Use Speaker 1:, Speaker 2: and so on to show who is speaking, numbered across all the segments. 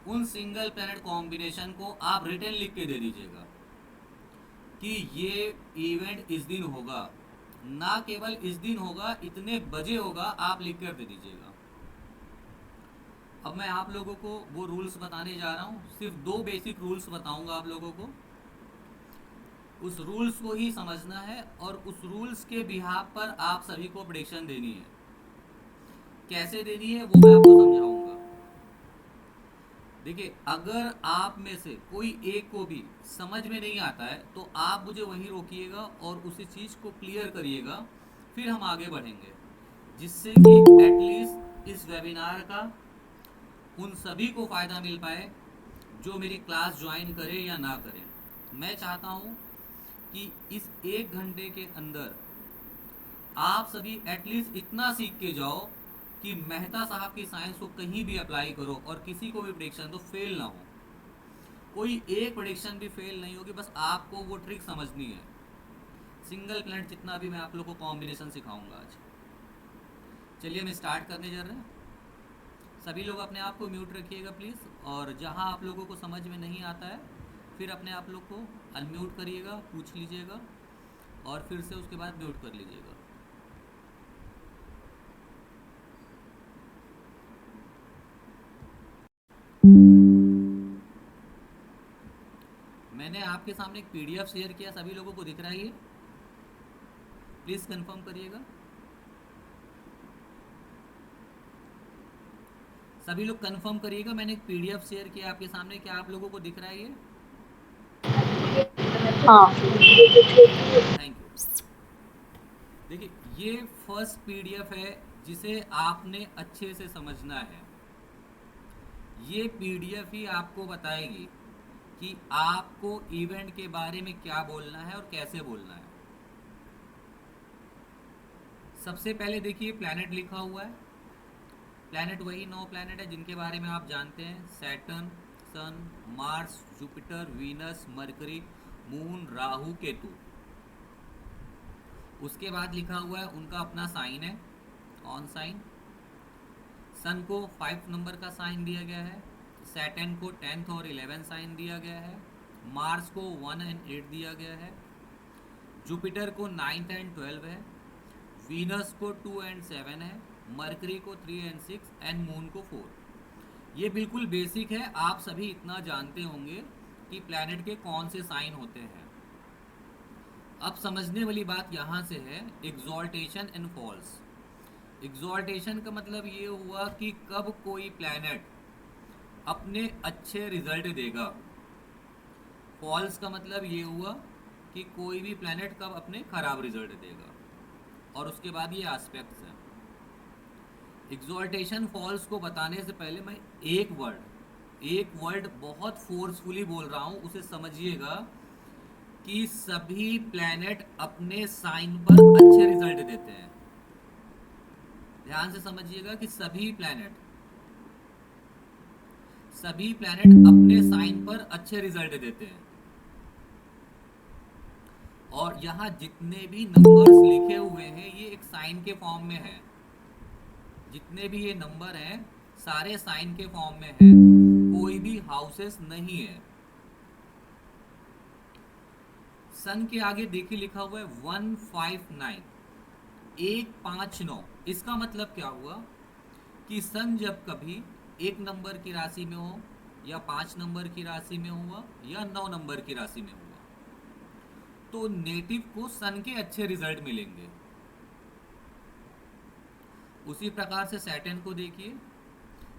Speaker 1: उन single planet combination को आप रिटर्न लिख के दे दीजिएगा कि ये इवेंट इस दिन होगा, ना केवल इस दिन होगा, इतने बजे होगा, आप लिख कर दे दीजिएगा। अब मैं आप लोगों को वो रूल्स बताने जा रहा हूँ, सिर्फ दो बेसिक रूल्स बताऊंगा आप लोगों को। उस रूल्स को ही समझना है और उस रूल्स के बिहाफ पर आप सभी को प्रेडिक्शन देनी है। कैसे देनी है वो मैं आपको समझाऊंगा। देखिए, अगर आप में से कोई एक को भी समझ में नहीं आता है तो आप मुझे वहीं रोकिएगा और उसी चीज़ को क्लियर करिएगा, फिर हम आगे बढ़ेंगे, जिससे कि एटलीस्ट इस वेबिनार का उन सभी को फ़ायदा मिल पाए जो मेरी क्लास ज्वाइन करे या ना करे। मैं चाहता हूँ कि इस 1 घंटे के अंदर आप सभी एटलीस्ट इतना सीख के जाओ कि मेहता साहब की साइंस को कहीं भी अप्लाई करो और किसी को भी प्रेडिक्शन तो फेल ना हो। कोई एक प्रेडिक्शन भी फेल नहीं होगी, बस आपको वो ट्रिक समझनी है। सिंगल प्लैनेट जितना भी मैं आप लोगों को कॉम्बिनेशन सिखाऊंगा आज। चलिए हम स्टार्ट करने जा रहे हैं। सभी लोग अपने आप को म्यूट रखिएगा प्लीज़, और जहां आप लोगों को समझ में नहीं आता है फिर अपने आप लोग को अनम्यूट करिएगा, पूछ लीजिएगा और फिर से उसके बाद म्यूट कर लीजिएगा। मैंने आपके सामने एक पीडीएफ शेयर किया, सभी लोगों को दिख रहा है ये? प्लीज़ कंफर्म करिएगा। सभी लोग कंफर्म करिएगा, मैंने एक पीडीएफ शेयर किया आपके सामने, क्या आप लोगों को दिख रहा है ये?
Speaker 2: हाँ।
Speaker 1: Thank you. देखिए, ये फर्स्ट पीडीएफ है जिसे आपने अच्छे से समझना है। ये पीडीएफ ही आपको बताएगी कि आपको इवेंट के बारे में क्या बोलना है और कैसे बोलना है। सबसे पहले देखिए, प्लैनेट लिखा हुआ है। प्लैनेट वही 9 प्लैनेट है जिनके बारे में आप जानते हैं: Saturn, sun, Mars, Jupiter, Venus, Mercury, moon, Rahu, Ketu. उसके बाद लिखा हुआ है उनका अपना साइन है, ऑन साइन। सन को 5 नंबर का साइन दिया गया है, सैटर्न को 10th और 11 साइन दिया गया है, मार्स को 1 एंड 8 दिया गया है, जुपिटर को 9th एंड 12 है, वीनस को 2 एंड 7 है, मरकरी को 3 एंड 6 एंड मून को 4। ये बिल्कुल बेसिक है, आप सभी इतना जानते होंगे कि प्लैनेट के कौन से साइन होते हैं। अब समझने वाली बात यहाँ से है, एग्जॉल्टेशन एंड फॉल्स। एग्जॉल्टेशन का मतलब ये हुआ कि कब कोई प्लैनेट अपने अच्छे रिजल्ट देगा। फॉल्स का मतलब ये हुआ कि कोई भी प्लैनेट कब अपने खराब रिजल्ट देगा। और उसके बाद ये एस्पेक्ट्स हैं। एग्जॉल्टेशन फॉल्स को बताने से पहले मैं एक वर्ड बहुत फोर्सफुली बोल रहा हूँ, उसे समझिएगा कि सभी प्लैनेट अपने साइन पर अच्छे रिजल्ट देते हैं। ध्यान से समझिएगा कि सभी प्लैनेट अपने साइन पर अच्छे रिजल्ट देते हैं। और यहाँ जितने भी नंबर्स लिखे हुए हैं ये एक साइन के फॉर्म में है। जितने भी ये नंबर हैं सारे साइन के फॉर्म में है, कोई भी हाउसेस नहीं है। सन के आगे देखिए लिखा हुआ है 159, 159। इसका मतलब क्या हुआ कि सन जब कभी 1 नंबर की राशि में हो, या 5 नंबर की राशि में हुआ, या 9 नंबर की राशि में हुआ, तो नेटिव को सन के अच्छे रिजल्ट मिलेंगे। उसी प्रकार से सैटर्न को देखिए।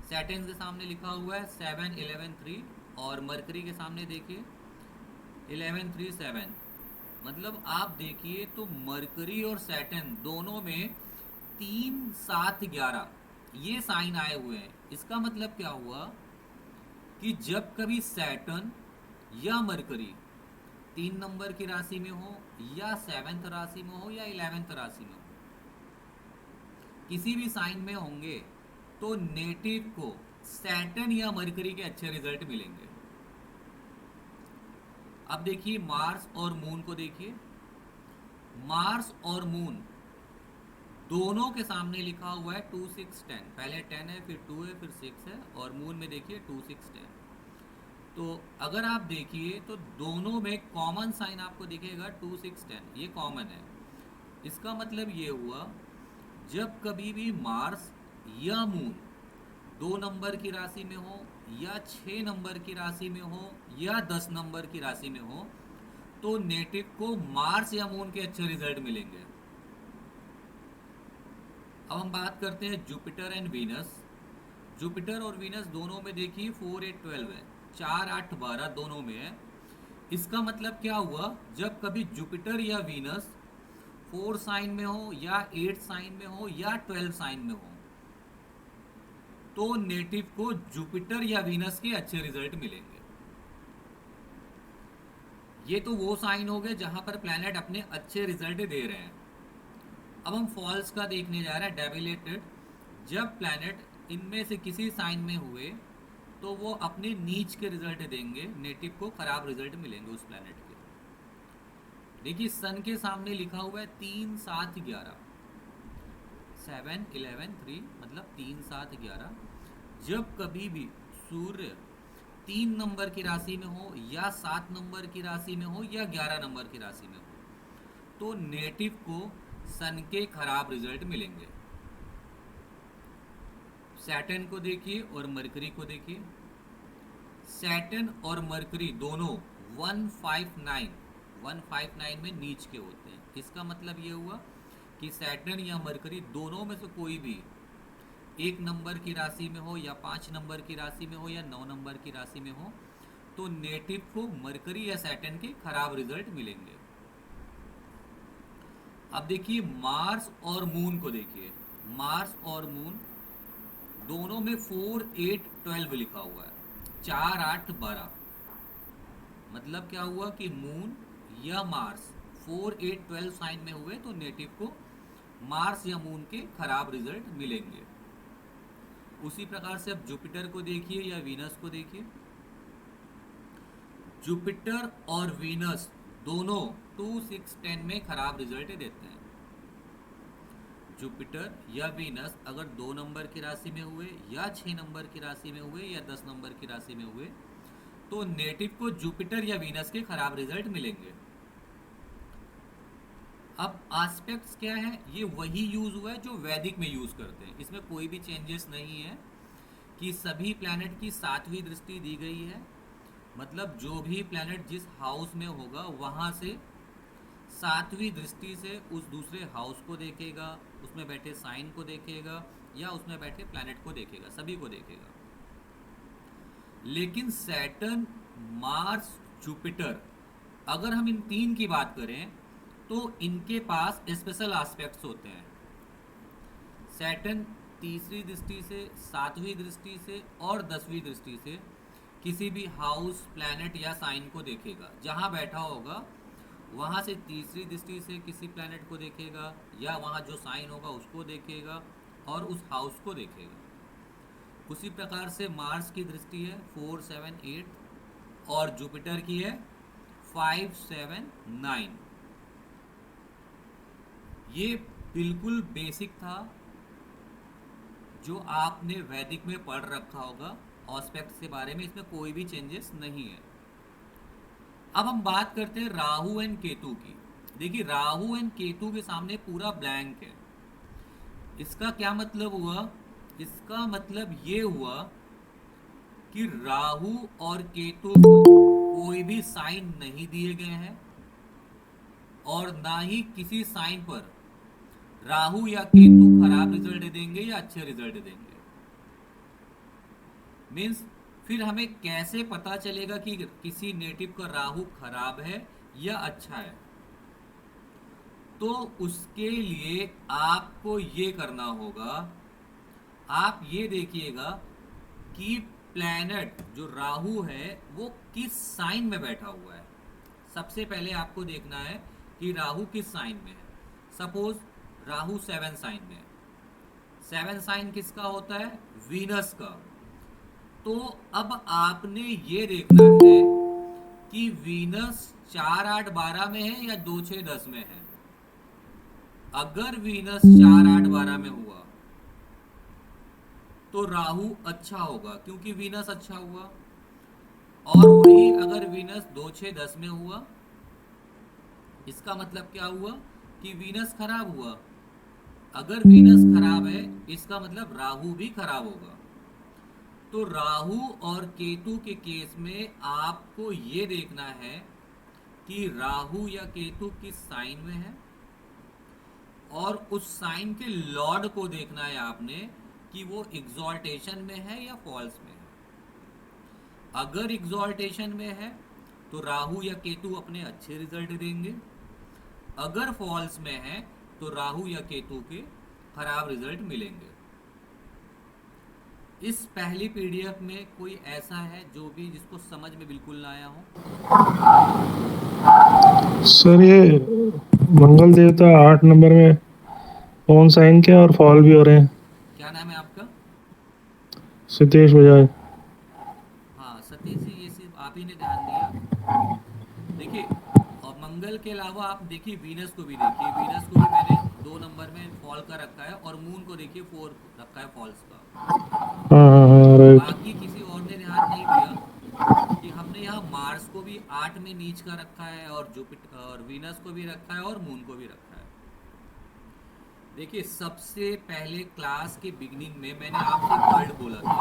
Speaker 1: सैटर्न के सामने लिखा हुआ है 7 11 3, और मरकरी के सामने देखिए 11 3 7। मतलब आप देखिए तो मरकरी और सैटर्न दोनों में 3 7 11 ये साइन आए हुए हैं। इसका मतलब क्या हुआ कि जब कभी सैटर्न या मरकरी 3 नंबर की राशि में हो, या 7th राशि में हो, या 11th राशि में हो, किसी भी साइन में होंगे, तो नेटिव को सैटर्न या मरकरी के अच्छे रिजल्ट मिलेंगे। अब देखिए मार्स और मून को देखिए। मार्स और मून दोनों के सामने लिखा हुआ है 2 6 10, पहले 10 है, फिर 2 है, फिर 6 है, और मून में देखिए 2 6 10। तो अगर आप देखिए तो दोनों में कॉमन साइन आपको दिखेगा 2 6 10, ये कॉमन है। इसका मतलब ये हुआ, जब कभी भी मार्स या मून 2 नंबर की राशि में हो, या 6 नंबर की राशि में हो, या 10 नंबर की राशि में हो, तो नेटिव को मार्स या मून के अच्छे रिजल्ट मिलेंगे। अब हम बात करते हैं जुपिटर एंड वीनस। जुपिटर और वीनस दोनों में देखिए 4 8 12 है, 4 8 12 दोनों में है। इसका मतलब क्या हुआ, जब कभी जुपिटर या वीनस 4 साइन में हो, या 8 साइन में हो, या 12 साइन में हो, तो नेटिव को जुपिटर या वीनस के अच्छे रिजल्ट मिलेंगे। ये तो वो साइन हो गए जहां पर प्लैनेट अपने अच्छे रिजल्ट दे रहे हैं। अब हम फॉल्स का देखने जा रहे हैं, डेबिलेटेड। जब प्लैनेट इनमें से किसी साइन में हुए तो वो अपने नीच के रिजल्ट देंगे, नेटिव को खराब रिजल्ट मिलेंगे उस प्लैनेट के। देखिए सन के सामने लिखा हुआ है 3 7 11, 7 11 3, मतलब 3 7 11। जब कभी भी सूर्य 3 नंबर की राशि में हो, या 7 नंबर की राशि में हो, या 11 नंबर की राशि में हो, तो नेटिव को सन के खराब रिजल्ट मिलेंगे। सैटर्न को देखिए और मरकरी को देखिए। सैटर्न और मरकरी दोनों 159 में नीच के होते हैं। इसका मतलब ये हुआ कि सैटर्न या मरकरी दोनों में से कोई भी 1 नंबर की राशि में हो, या 5 नंबर की राशि में हो, या 9 नंबर की राशि में हो, तो नेटिव को मरकरी या सैटर्न के खराब रिजल्ट मिलेंगे। अब देखिए मार्स और मून को देखिए। मार्स और मून दोनों में 4 8 12 लिखा हुआ है, 4 8 12। मतलब क्या हुआ कि मून या मार्स 4 8 12 साइन में हुए तो नेटिव को मार्स या मून के खराब रिजल्ट मिलेंगे। उसी प्रकार से अब जुपिटर को देखिए या वीनस को देखिए। जुपिटर और वीनस दोनों 2 6 10 में खराब रिजल्ट देते हैं। जुपिटर या वीनस अगर 2 नंबर की राशि में हुए, या 6 नंबर की राशि में हुए, या 10 नंबर की राशि में हुए, तो नेटिव को जुपिटर या वीनस के खराब रिजल्ट मिलेंगे। अब एस्पेक्ट्स क्या है, ये वही यूज हुआ है जो वैदिक में यूज करते हैं, इसमें कोई भी चेंजेस नहीं है। कि सभी प्लैनेट की 7वीं दृष्टि दी गई है, मतलब जो भी प्लैनेट जिस हाउस में होगा वहां से 7वीं दृष्टि से उस दूसरे हाउस को देखेगा, उसमें बैठे साइन को देखेगा, या उसमें बैठे प्लैनेट को देखेगा, सभी को देखेगा। लेकिन सैटर्न, मार्स, जुपिटर, अगर हम इन 3 की बात करें तो इनके पास स्पेशल एस्पेक्ट्स होते हैं। सैटर्न तीसरी दृष्टि से, 7वीं दृष्टि से और 10वीं दृष्टि से किसी भी हाउस, प्लैनेट या साइन को देखेगा। जहां बैठा होगा वहां से तीसरी दृष्टि से किसी प्लैनेट को देखेगा, या वहां जो साइन होगा उसको देखेगा, और उस हाउस को देखेगा। उसी प्रकार से मार्स की दृष्टि है 4 7 8, और जुपिटर की है 5 7 9। ये बिल्कुल बेसिक था जो आपने वैदिक में पढ़ रखा होगा ऑस्पेक्ट्स के बारे में, इसमें कोई भी चेंजेस नहीं है। अब हम बात करते हैं राहु एंड केतु की। देखिए राहु एंड केतु के सामने पूरा ब्लैंक है। इसका क्या मतलब हुआ, इसका मतलब ये हुआ कि राहु और केतु को कोई भी साइन नहीं दिए गए हैं, और ना ही किसी साइन पर राहु या केतु खराब रिजल्ट देंगे या अच्छे रिजल्ट देंगे। मीन्स फिर हमें कैसे पता चलेगा कि किसी नेटिव का राहु खराब है या अच्छा है। तो उसके लिए आपको ये करना होगा, आप ये देखिएगा कि प्लैनेट जो राहु है वो किस साइन में बैठा हुआ है। सबसे पहले आपको देखना है कि राहु किस साइन में है। सपोज राहु 7 साइन में है। 7 साइन किसका होता है, वीनस का। तो अब आपने ये देखना है कि वीनस 4 8 12 में है या 2 6 10 में है। अगर वीनस 4 8 12 में हुआ तो राहु अच्छा होगा क्योंकि वीनस अच्छा हुआ। और वही अगर वीनस 2 6 10 में हुआ, इसका मतलब क्या हुआ कि वीनस खराब हुआ। अगर वीनस खराब है, इसका मतलब राहु भी खराब होगा। तो राहु और केतु के केस में आपको ये देखना है कि राहु या केतु किस साइन में है, और उस साइन के लॉर्ड को देखना है आपने कि वो एग्जॉल्टेशन में है या फॉल्स में है। अगर एग्जॉल्टेशन में है तो राहु या केतु अपने अच्छे रिजल्ट देंगे। अगर फॉल्स में है तो राहु या केतु के खराब रिजल्ट मिलेंगे। इस पहली पीडीएफ में कोई ऐसा है जो भी जिसको समझ में बिल्कुल ना आया हो?
Speaker 2: सर ये मंगल देवता 8 नंबर में ऑन साइन के और फॉल भी हो रहे हैं।
Speaker 1: क्या नाम है आपका?
Speaker 2: सिद्धेश बजाज।
Speaker 1: हाँ सतीश जी, ये सिर्फ आप ही ने ध्यान दिया। देखिए, और मंगल के अलावा आप देखिए वीनस को भी देखिए। वीनस को भी मैंने 2 नंबर में फॉल का रखा है, और मून को देखिए 4 रखा है फॉल्स का।
Speaker 2: हाँ हाँ हाँ राइट।
Speaker 1: बाकी किसी और ने ध्यान नहीं दिया कि हमने यहाँ मार्स को भी 8 में नीच का रखा है, और जुपिटर और वीनस को भी रखा है, और मून को भी रखा है। देखिए, सबसे पहले क्लास के बिगिनिंग में मैंने आपसे एक वर्ड बोला था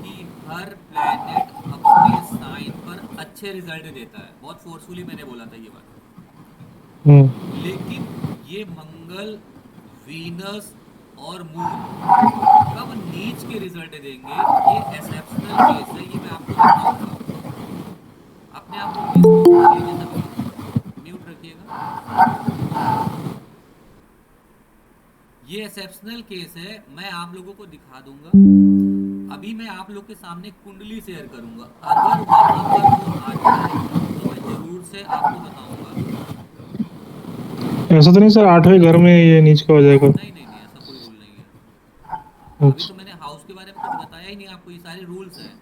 Speaker 1: कि हर प्लैनेट अपने साइन पर अच्छे रिजल्ट देता है। बहुत फोर्सफुली मैंने बोला था ये बात।
Speaker 2: हम्म।
Speaker 1: लेकिन ये मंगल, वीनस और मून कब नीच के रिजल्ट देंगे, ये एक्सेप्शनल केस है, ये मैं आपको बताऊंगा। अपने आप को प्लीज म्यूट कर लीजिए सभी लोग, म्यूट रखिएगा। ये एक्सेप्शनल केस है, मैं आप लोगों को दिखा दूंगा। अभी मैं आप लोग के सामने कुंडली शेयर करूंगा। अगर वहां पर वो आ जाए तो मैं जरूर से आपको बताऊंगा।
Speaker 2: ऐसा तो नहीं सर 8वें घर में ये नीच का हो जाएगा?
Speaker 1: नहीं नहीं नहीं, ऐसा कोई रूल नहीं है। अभी
Speaker 2: अच्छा।
Speaker 1: तो मैंने हाउस के बारे में कुछ बताया ही नहीं आपको, ये सारे रूल्स हैं।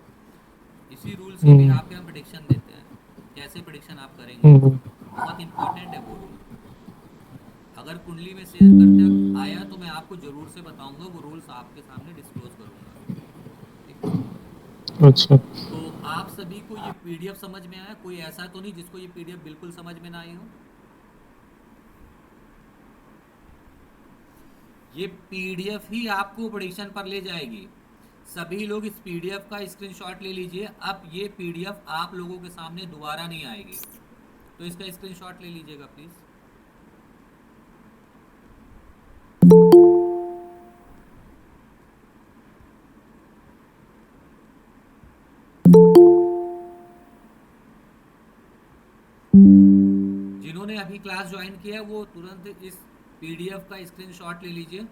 Speaker 1: इसी रूल्स के
Speaker 2: हम्म
Speaker 1: बिहाफ पे हम प्रिडिक्शन देते हैं, कैसे प्रिडिक्शन आप करेंगे।
Speaker 2: हम्म
Speaker 1: बहुत इंपॉर्टेंट है वो रूल। अगर कुंडली में शेयर करते वक्त आया तो मैं आपको जरूर से बताऊंगा, वो रूल्स आपके सामने डिस्क्लोज करूंगा। ठीक है।
Speaker 2: अच्छा।
Speaker 1: तो आप सभी को ये पीडीएफ समझ में आया? कोई ऐसा तो नहीं जिसको ये पीडीएफ बिल्कुल समझ में ना आई हो? ये पीडीएफ ही आपको प्रेडिक्शन पर ले जाएगी। सभी लोग इस पीडीएफ का स्क्रीनशॉट ले लीजिए। अब ये पीडीएफ आप लोगों के सामने दोबारा नहीं आएगी, तो इसका स्क्रीनशॉट ले लीजिएगा प्लीज। जिन्होंने अभी क्लास ज्वाइन किया है वो तुरंत इस पीडीएफ का स्क्रीनशॉट ले लीजिए।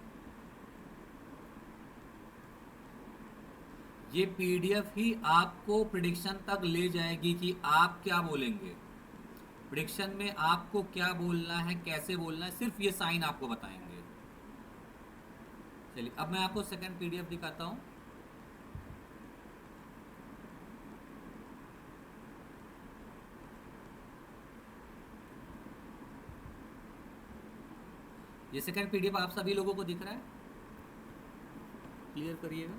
Speaker 1: ये पीडीएफ ही आपको प्रिडिक्शन तक ले जाएगी कि आप क्या बोलेंगे। प्रिडिक्शन में आपको क्या बोलना है, कैसे बोलना है, सिर्फ ये साइन आपको बताएंगे। चलिए, अब मैं आपको सेकंड पीडीएफ दिखाता हूं। ये सेकंड पीडीएफ आप सभी लोगों को दिख रहा है? क्लियर करिएगा।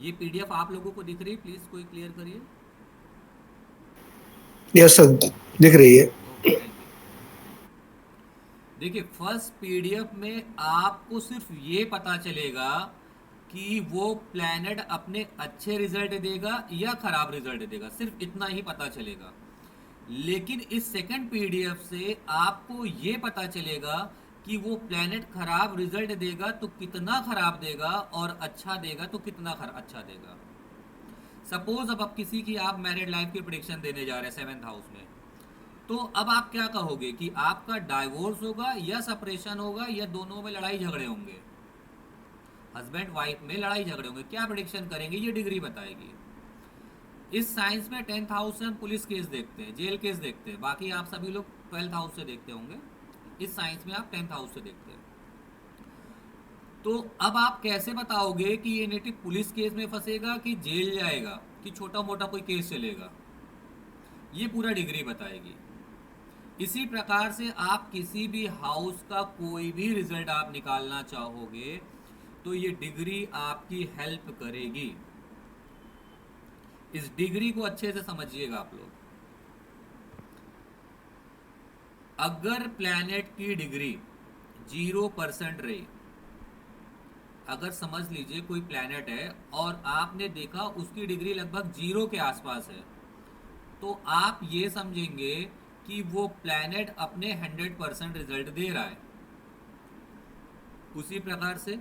Speaker 1: ये पीडीएफ आप लोगों को दिख रही है? प्लीज कोई क्लियर करिए।
Speaker 3: यस सर, दिख रही है।
Speaker 1: Okay, thank you. देखिए, फर्स्ट पीडीएफ में आपको सिर्फ ये पता चलेगा कि वो प्लैनेट अपने अच्छे रिजल्ट देगा या खराब रिजल्ट देगा, सिर्फ इतना ही पता चलेगा। लेकिन इस सेकंड पीडीएफ से आपको ये पता चलेगा कि वो प्लैनेट खराब रिजल्ट देगा तो कितना खराब देगा, और अच्छा देगा तो कितना अच्छा देगा। सपोज अब किसी की आप मैरिड लाइफ की प्रिडिक्शन देने जा रहे हैं 7th हाउस में, तो अब आप क्या कहोगे कि आपका डाइवोर्स होगा या सेपरेशन होगा या दोनों में लड़ाई झगड़े होंगे, हस्बैंड वाइफ में लड़ाई झगड़े होंगे, क्या प्रिडिक्शन करेंगे ये डिग्री बताएगी। इस साइंस में 10th हाउस से हम पुलिस केस देखते हैं, जेल केस देखते हैं। बाकी आप सभी लोग 12th हाउस से देखते होंगे, इस साइंस में आप 10th हाउस से देखते हैं। तो अब आप कैसे बताओगे कि ये नेटिव पुलिस केस में फंसेगा कि जेल जाएगा कि छोटा मोटा कोई केस चलेगा? ये पूरा डिग्री बताएगी। इसी प्रकार से आप किसी भी हाउस का कोई भी रिजल्ट आप निकालना चाहोगे तो ये डिग्री आपकी हेल्प करेगी। इस डिग्री को अच्छे से समझिएगा आप लोग। अगर प्लैनेट की डिग्री 0% रही, अगर समझ लीजिए कोई प्लैनेट है और आपने देखा उसकी डिग्री लगभग 0 के आसपास है, तो आप ये समझेंगे कि वो प्लैनेट अपने 100% रिजल्ट दे रहा है। उसी प्रकार से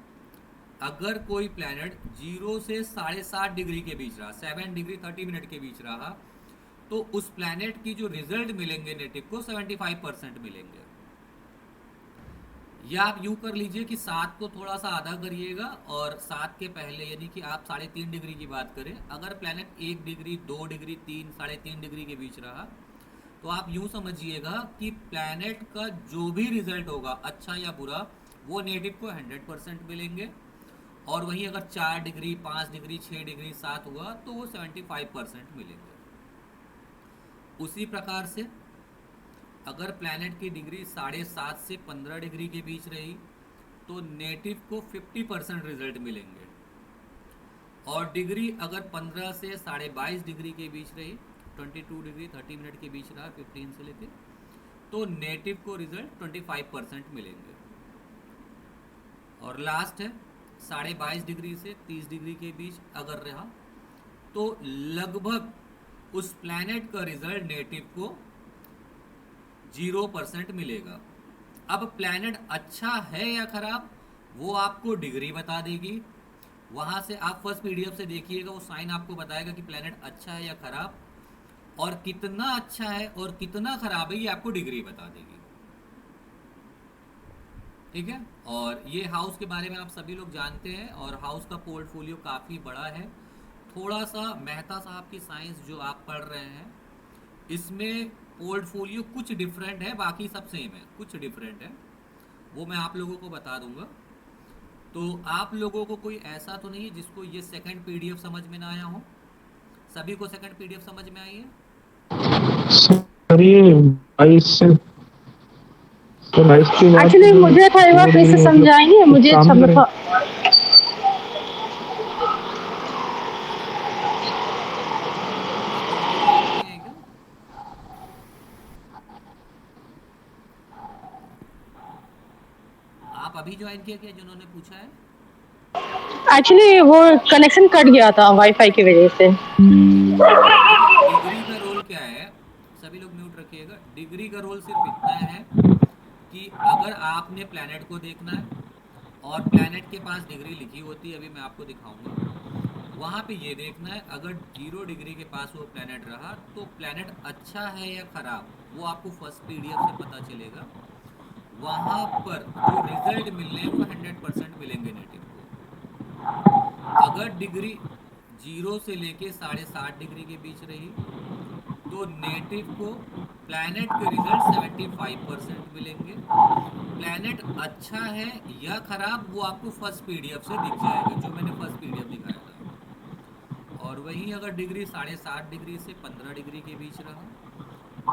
Speaker 1: अगर कोई प्लैनेट 0 से 7.5 डिग्री के बीच रहा, 7 डिग्री 30 मिनट के बीच रहा, तो उस प्लैनेट की जो रिजल्ट मिलेंगे नेटिव को 75% मिलेंगे। या आप यूं कर लीजिए कि 7 को थोड़ा सा आधा करिएगा और 7 के पहले यानी कि आप 3.5 डिग्री की बात करें, अगर प्लैनेट 1 डिग्री 2 डिग्री 3 3.5 डिग्री के बीच रहा, तो आप यूं समझिएगा कि प्लैनेट का जो भी रिजल्ट होगा अच्छा या बुरा, वो नेटिव को 100% मिलेंगे। और वहीं अगर 4 डिग्री 5 डिग्री 6 डिग्री 7 हुआ तो वो 75% मिलेंगे। उसी प्रकार से अगर प्लैनेट की डिग्री 7.5 से 15 डिग्री के बीच रही तो नेटिव को 50% रिजल्ट मिलेंगे। और डिग्री अगर 15 से 22.5 डिग्री के बीच रही, 22 डिग्री 30 मिनट के बीच रहा 15 से लेके, तो नेटिव को रिजल्ट 25% मिलेंगे। और लास्ट है 22.5 डिग्री से 30 डिग्री के बीच अगर रहा तो लगभग उस प्लैनेट का रिजल्ट नेटिव को 0% मिलेगा। अब प्लैनेट अच्छा है या खराब वो आपको डिग्री बता देगी। वहां से आप फर्स्ट पीडीएफ से देखिएगा, वो साइन आपको बताएगा कि प्लैनेट अच्छा है या खराब, और कितना अच्छा है और कितना खराब है ये आपको डिग्री बता देगी। ठीक है, और ये हाउस के बारे में आप सभी लोग जानते हैं, और हाउस का पोर्टफोलियो काफ़ी बड़ा है। थोड़ा सा मेहता साहब की साइंस जो आप पढ़ रहे हैं, इसमें पोर्टफोलियो कुछ डिफरेंट है, बाकी सब सेम है, कुछ डिफरेंट है, वो मैं आप लोगों को बता दूंगा। तो आप लोगों को कोई ऐसा तो नहीं है जिसको ये सेकंड पीडीएफ समझ में ना आया हो? सभी को सेकंड पीडीएफ समझ में आई है?
Speaker 2: सर ये 22 से तो 22 के बाद
Speaker 4: एक्चुअली
Speaker 2: जो
Speaker 4: मुझे था, एक बार
Speaker 2: 0
Speaker 4: फिर से
Speaker 2: डिग्री मतलब
Speaker 4: समझाएंगे,
Speaker 2: कुछ
Speaker 4: मुझे
Speaker 2: काम
Speaker 4: समझ
Speaker 2: करें।
Speaker 4: था।
Speaker 1: आप लोग अभी ज्वाइन किए हैं क्या? आप अभी ज्वाइन किया क्या जिन्होंने पूछा है?
Speaker 4: एक्चुअली वो कनेक्शन कट गया था वाईफाई की वजह से।
Speaker 1: देखिए डिग्री का रोल क्या है, सभी लोग म्यूट रखिएगा। डिग्री का रोल सिर्फ इतना है कि अगर आपने प्लैनेट को देखना है और प्लैनेट के पास डिग्री लिखी होती है, अभी मैं आपको दिखाऊंगा, वहां पे ये देखना है अगर 0 डिग्री के पास वो प्लैनेट रहा तो प्लैनेट अच्छा है या खराब, वो आपको फर्स्ट पीडीएफ से पता चलेगा। वहां पर जो रिजल्ट मिलने हैं वो 100% मिलेंगे नेटिव को। अगर डिग्री 0 से लेके 7.5 डिग्री के बीच रही तो नेटिव को प्लैनेट के रिजल्ट 75% मिलेंगे। प्लैनेट अच्छा है या खराब वो आपको फर्स्ट पीडीएफ से दिख जाएगा, जो मैंने फर्स्ट पीडीएफ दिखाया था। और वहीं अगर डिग्री 7.5 डिग्री से 15 डिग्री के बीच रहा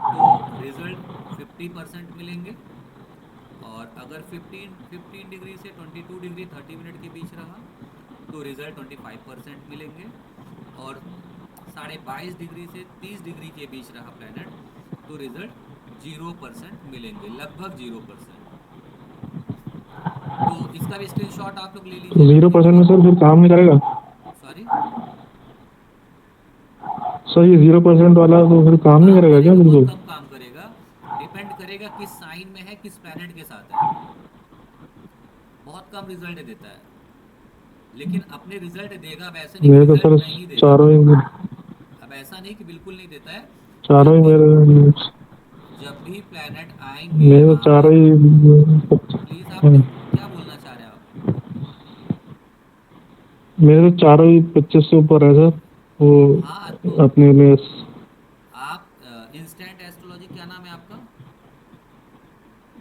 Speaker 1: तो रिजल्ट 50% मिलेंगे। और अगर 15 डिग्री से 22 डिग्री 30 मिनट के बीच रहा तो रिजल्ट 25% मिलेंगे। और 22.5 डिग्री से 30 डिग्री के बीच रहा प्लैनेट तो रिजल्ट 0% मिलेंगे, लगभग 0%। तो इसका भी स्क्रीनशॉट आप लोग ले लीजिएगा।
Speaker 2: 0% में सर फिर काम नहीं करेगा?
Speaker 1: सॉरी
Speaker 2: सर ये 0% वाला तो फिर काम नहीं
Speaker 1: काम
Speaker 2: करेगा क्या
Speaker 1: करेगा, बहुत
Speaker 2: बिल्कुल?
Speaker 1: कम काम करेगा। डिपेंड करेगा किस साइन में है, किस प्लैनेट के साथ है, बहुत कम रिजल्ट देता है। लेकिन अपने रिजल्ट देगा, अब ऐसे नहीं कि
Speaker 2: मेरे तो
Speaker 1: रिजल्ट
Speaker 2: सर
Speaker 1: नहीं देगा।
Speaker 2: चारों ही
Speaker 1: अब ऐसा नहीं कि बिल्कुल नहीं देता है।
Speaker 2: चारों
Speaker 1: जब
Speaker 2: ही
Speaker 1: भी
Speaker 2: मेरे
Speaker 1: जब भी प्लैनेट आएंगे
Speaker 2: मेरे तो
Speaker 1: वहां
Speaker 2: चारों
Speaker 1: पर,
Speaker 2: ही
Speaker 1: प्लीज आप क्या बोलना चाह रहे हैं आप?
Speaker 2: मेरे तो चारों ही 25 से ऊपर है सर। वो
Speaker 1: हाँ तो
Speaker 2: अपने में
Speaker 1: आप इंस्टेंट एस्ट्रोलॉजी, क्या नाम है आपका?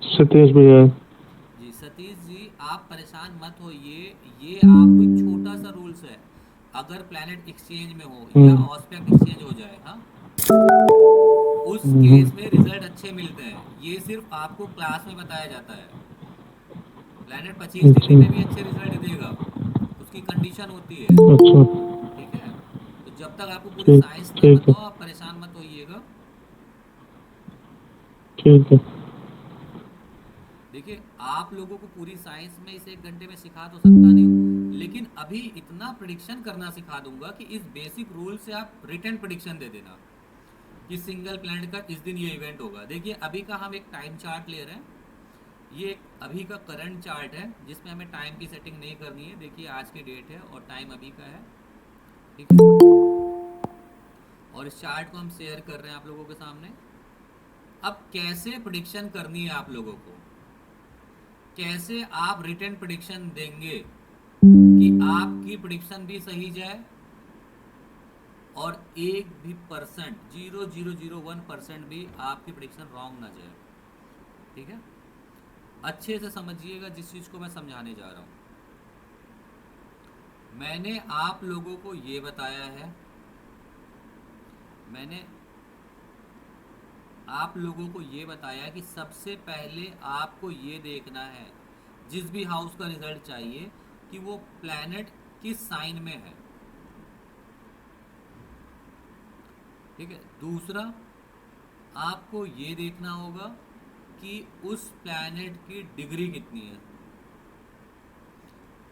Speaker 2: सतीश भैया है।
Speaker 1: जी सतीश जी, आप परेशान मत होइए, ये आपको एक छोटा सा रूल्स है। अगर प्लैनेट एक्सचेंज में हो या ऑस्पेक्ट एक्सचेंज हो जाए, हाँ, उस केस में रिजल्ट अच्छे मिलते हैं। ये सिर्फ आपको क्लास में बताया जाता है। प्लैनेट 25 डिग्री में भी
Speaker 2: अच्छा
Speaker 1: अच्छे रिजल्ट देगा, उसकी कंडीशन होती है।
Speaker 2: अच्छा।
Speaker 1: ठीक है, तो जब तक आपको पूरी
Speaker 2: ठीक
Speaker 1: साइंस ना
Speaker 2: ठीक
Speaker 1: पता
Speaker 2: है
Speaker 1: हो आप परेशान मत होइएगा।
Speaker 2: ठीक है।
Speaker 1: देखिए, आप लोगों को पूरी साइंस में इस 1 घंटे में सिखा तो सकता नहीं हूँ, लेकिन अभी इतना प्रिडिक्शन करना सिखा दूंगा कि इस बेसिक रूल से आप रिटर्न प्रिडिक्शन दे देना कि सिंगल प्लैनेट का इस दिन ये इवेंट होगा। देखिए, अभी का हम एक टाइम चार्ट ले रहे हैं। ये एक अभी का करंट चार्ट है जिसमें हमें टाइम की सेटिंग नहीं करनी है। देखिए, आज की डेट है और टाइम अभी का है। ठीक है, और इस चार्ट को हम शेयर कर रहे हैं आप लोगों के सामने। अब कैसे प्रिडिक्शन करनी है आप लोगों को, कैसे आप रिटर्न प्रिडिक्शन देंगे कि आपकी प्रिडिक्शन भी सही जाए और एक भी परसेंट 0.001% भी आपकी प्रिडिक्शन रॉन्ग ना जाए। ठीक है, अच्छे से समझिएगा जिस चीज़ को मैं समझाने जा रहा हूँ। मैंने आप लोगों को ये बताया है, मैंने आप लोगों को ये बताया कि सबसे पहले आपको ये देखना है जिस भी हाउस का रिजल्ट चाहिए कि वो प्लैनेट किस साइन में है। ठीक है, दूसरा आपको ये देखना होगा कि उस प्लैनेट की डिग्री कितनी है।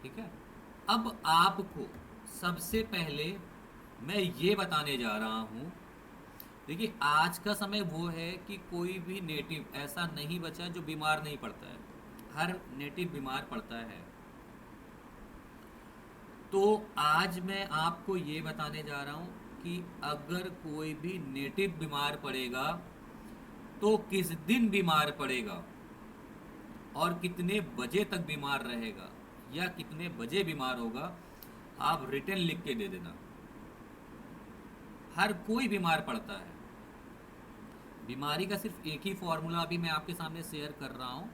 Speaker 1: ठीक है, अब आपको सबसे पहले मैं ये बताने जा रहा हूँ। देखिए, आज का समय वो है कि कोई भी नेटिव ऐसा नहीं बचा जो बीमार नहीं पड़ता है। हर नेटिव बीमार पड़ता है। तो आज मैं आपको ये बताने जा रहा हूँ कि अगर कोई भी नेटिव बीमार पड़ेगा तो किस दिन बीमार पड़ेगा और कितने बजे तक बीमार रहेगा या कितने बजे बीमार होगा, आप रिटर्न लिख के दे देना। हर कोई बीमार पड़ता है। बीमारी का सिर्फ एक ही फॉर्मूला अभी मैं आपके सामने शेयर कर रहा हूँ,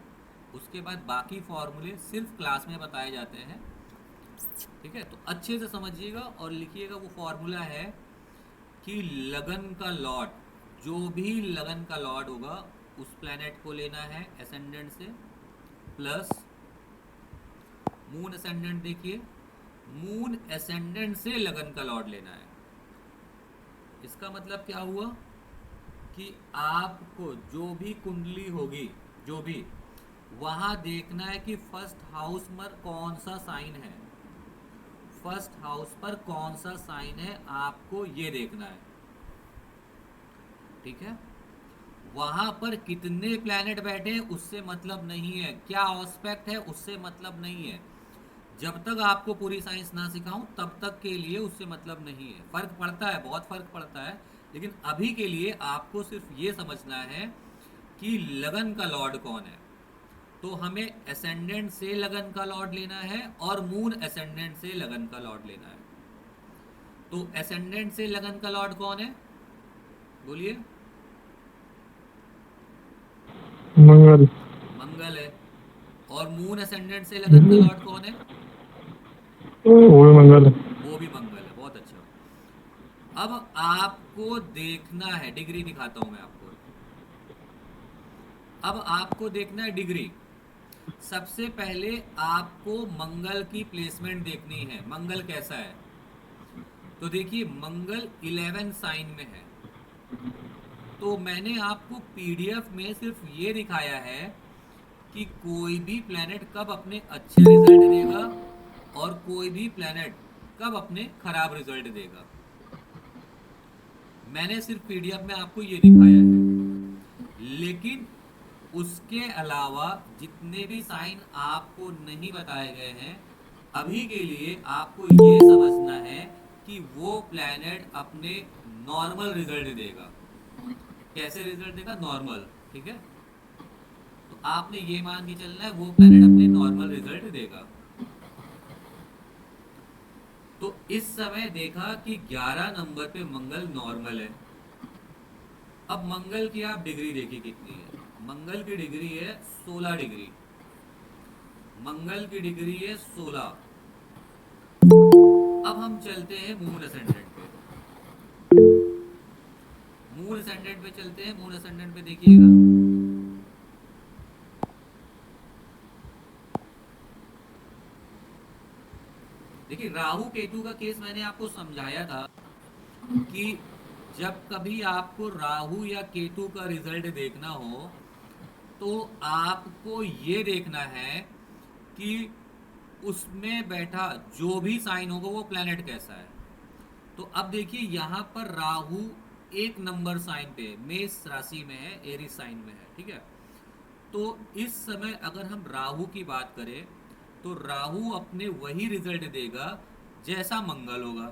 Speaker 1: उसके बाद बाकी फॉर्मूले सिर्फ क्लास में बताए जाते हैं। ठीक है, तो अच्छे से समझिएगा और लिखिएगा। वो फॉर्मूला है कि लगन का लॉर्ड, जो भी लगन का लॉर्ड होगा उस प्लैनेट को लेना है एसेंडेंट से, प्लस मून एसेंडेंट। देखिए, मून एसेंडेंट से लगन का लॉर्ड लेना है। इसका मतलब क्या हुआ कि आपको जो भी कुंडली होगी, जो भी, वहां देखना है कि फर्स्ट हाउस पर कौन सा साइन है। फर्स्ट हाउस पर कौन सा साइन है आपको ये देखना है। ठीक है, वहां पर कितने प्लैनेट बैठे हैं उससे मतलब नहीं है, क्या ऑस्पेक्ट है उससे मतलब नहीं है। जब तक आपको पूरी साइंस ना सिखाऊं तब तक के लिए उससे मतलब नहीं है। फर्क पड़ता है, बहुत फर्क पड़ता है, लेकिन अभी के लिए आपको सिर्फ ये समझना है कि लगन का लॉर्ड कौन है। तो हमें एसेंडेंट से लगन का लॉर्ड लेना है और मून एसेंडेंट से लगन का लॉर्ड लेना है। तो एसेंडेंट से लगन का लॉर्ड कौन है, बोलिए।
Speaker 2: मंगल।
Speaker 1: मंगल है। और मून एसेंडेंट से लगन का लॉर्ड कौन है,
Speaker 2: वो भी मंगल है।
Speaker 1: वो भी मंगल है। बहुत अच्छा। अब आपको देखना है, डिग्री दिखाता हूं मैं आपको। अब आपको देखना है डिग्री। सबसे पहले आपको मंगल की प्लेसमेंट देखनी है, मंगल कैसा है। तो देखिए, मंगल 11 साइन में है। तो मैंने आपको पीडीएफ में सिर्फ ये दिखाया है कि कोई भी प्लेनेट कब अपने अच्छे रिजल्ट देगा और कोई भी प्लेनेट कब अपने खराब रिजल्ट देगा। मैंने सिर्फ पीडीएफ में आपको ये दिखाया है, लेकिन उसके अलावा जितने भी साइन आपको नहीं बताए गए हैं, अभी के लिए आपको ये समझना है कि वो प्लेनेट अपने नॉर्मल रिजल्ट देगा। कैसे रिजल्ट देगा, नॉर्मल। ठीक है, तो आपने ये मान के चलना है वो प्लेनेट अपने नॉर्मल रिजल्ट देगा। तो इस समय देखा कि 11 नंबर पे मंगल नॉर्मल है। अब मंगल की आप डिग्री देखिए कितनी है। मंगल की डिग्री है 16 डिग्री। मंगल की डिग्री है 16। अब हम चलते हैं मून असेंडेंट पे। मून असेंडेंट पे चलते हैं। मून असेंडेंट पे देखिएगा, देखिए राहु केतु का केस मैंने आपको समझाया था कि जब कभी आपको राहु या केतु का रिजल्ट देखना हो तो आपको ये देखना है कि उसमें बैठा जो भी साइन होगा वो प्लेनेट कैसा है। तो अब देखिए यहाँ पर राहु 1 नंबर साइन पे मेष राशि में है, एरी साइन में है, ठीक है। तो इस समय अगर हम राहु की बात करें तो राहु अपने वही रिजल्ट देगा जैसा मंगल होगा।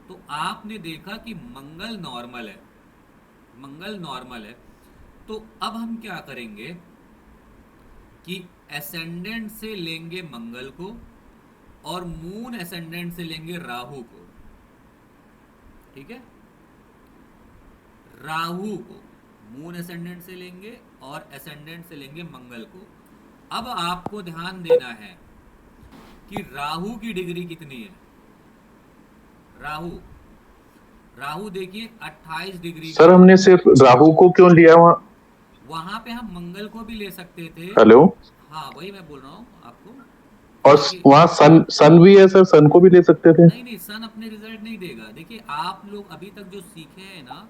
Speaker 1: तो आपने देखा कि मंगल नॉर्मल है, मंगल नॉर्मल है। तो अब हम क्या करेंगे कि एसेंडेंट से लेंगे मंगल को और मून एसेंडेंट से लेंगे राहु को, ठीक है। राहु को मून एसेंडेंट से लेंगे और एसेंडेंट से लेंगे मंगल को। अब आपको ध्यान देना है कि राहु की डिग्री कितनी है। राहु राहु देखिए 28 डिग्री
Speaker 5: सर
Speaker 1: का।
Speaker 5: हमने सिर्फ राहु को क्यों लिया वहाँ?
Speaker 1: वहां पे हम मंगल को भी ले सकते थे।
Speaker 5: हेलो।
Speaker 1: हाँ वही मैं बोल रहा हूँ आपको।
Speaker 5: और
Speaker 1: देखिए
Speaker 5: वहाँ सन सन भी है सर, सन को भी ले सकते थे।
Speaker 1: नहीं नहीं, सन अपने रिजल्ट नहीं देगा। देखिए आप लोग अभी तक जो सीखे हैं ना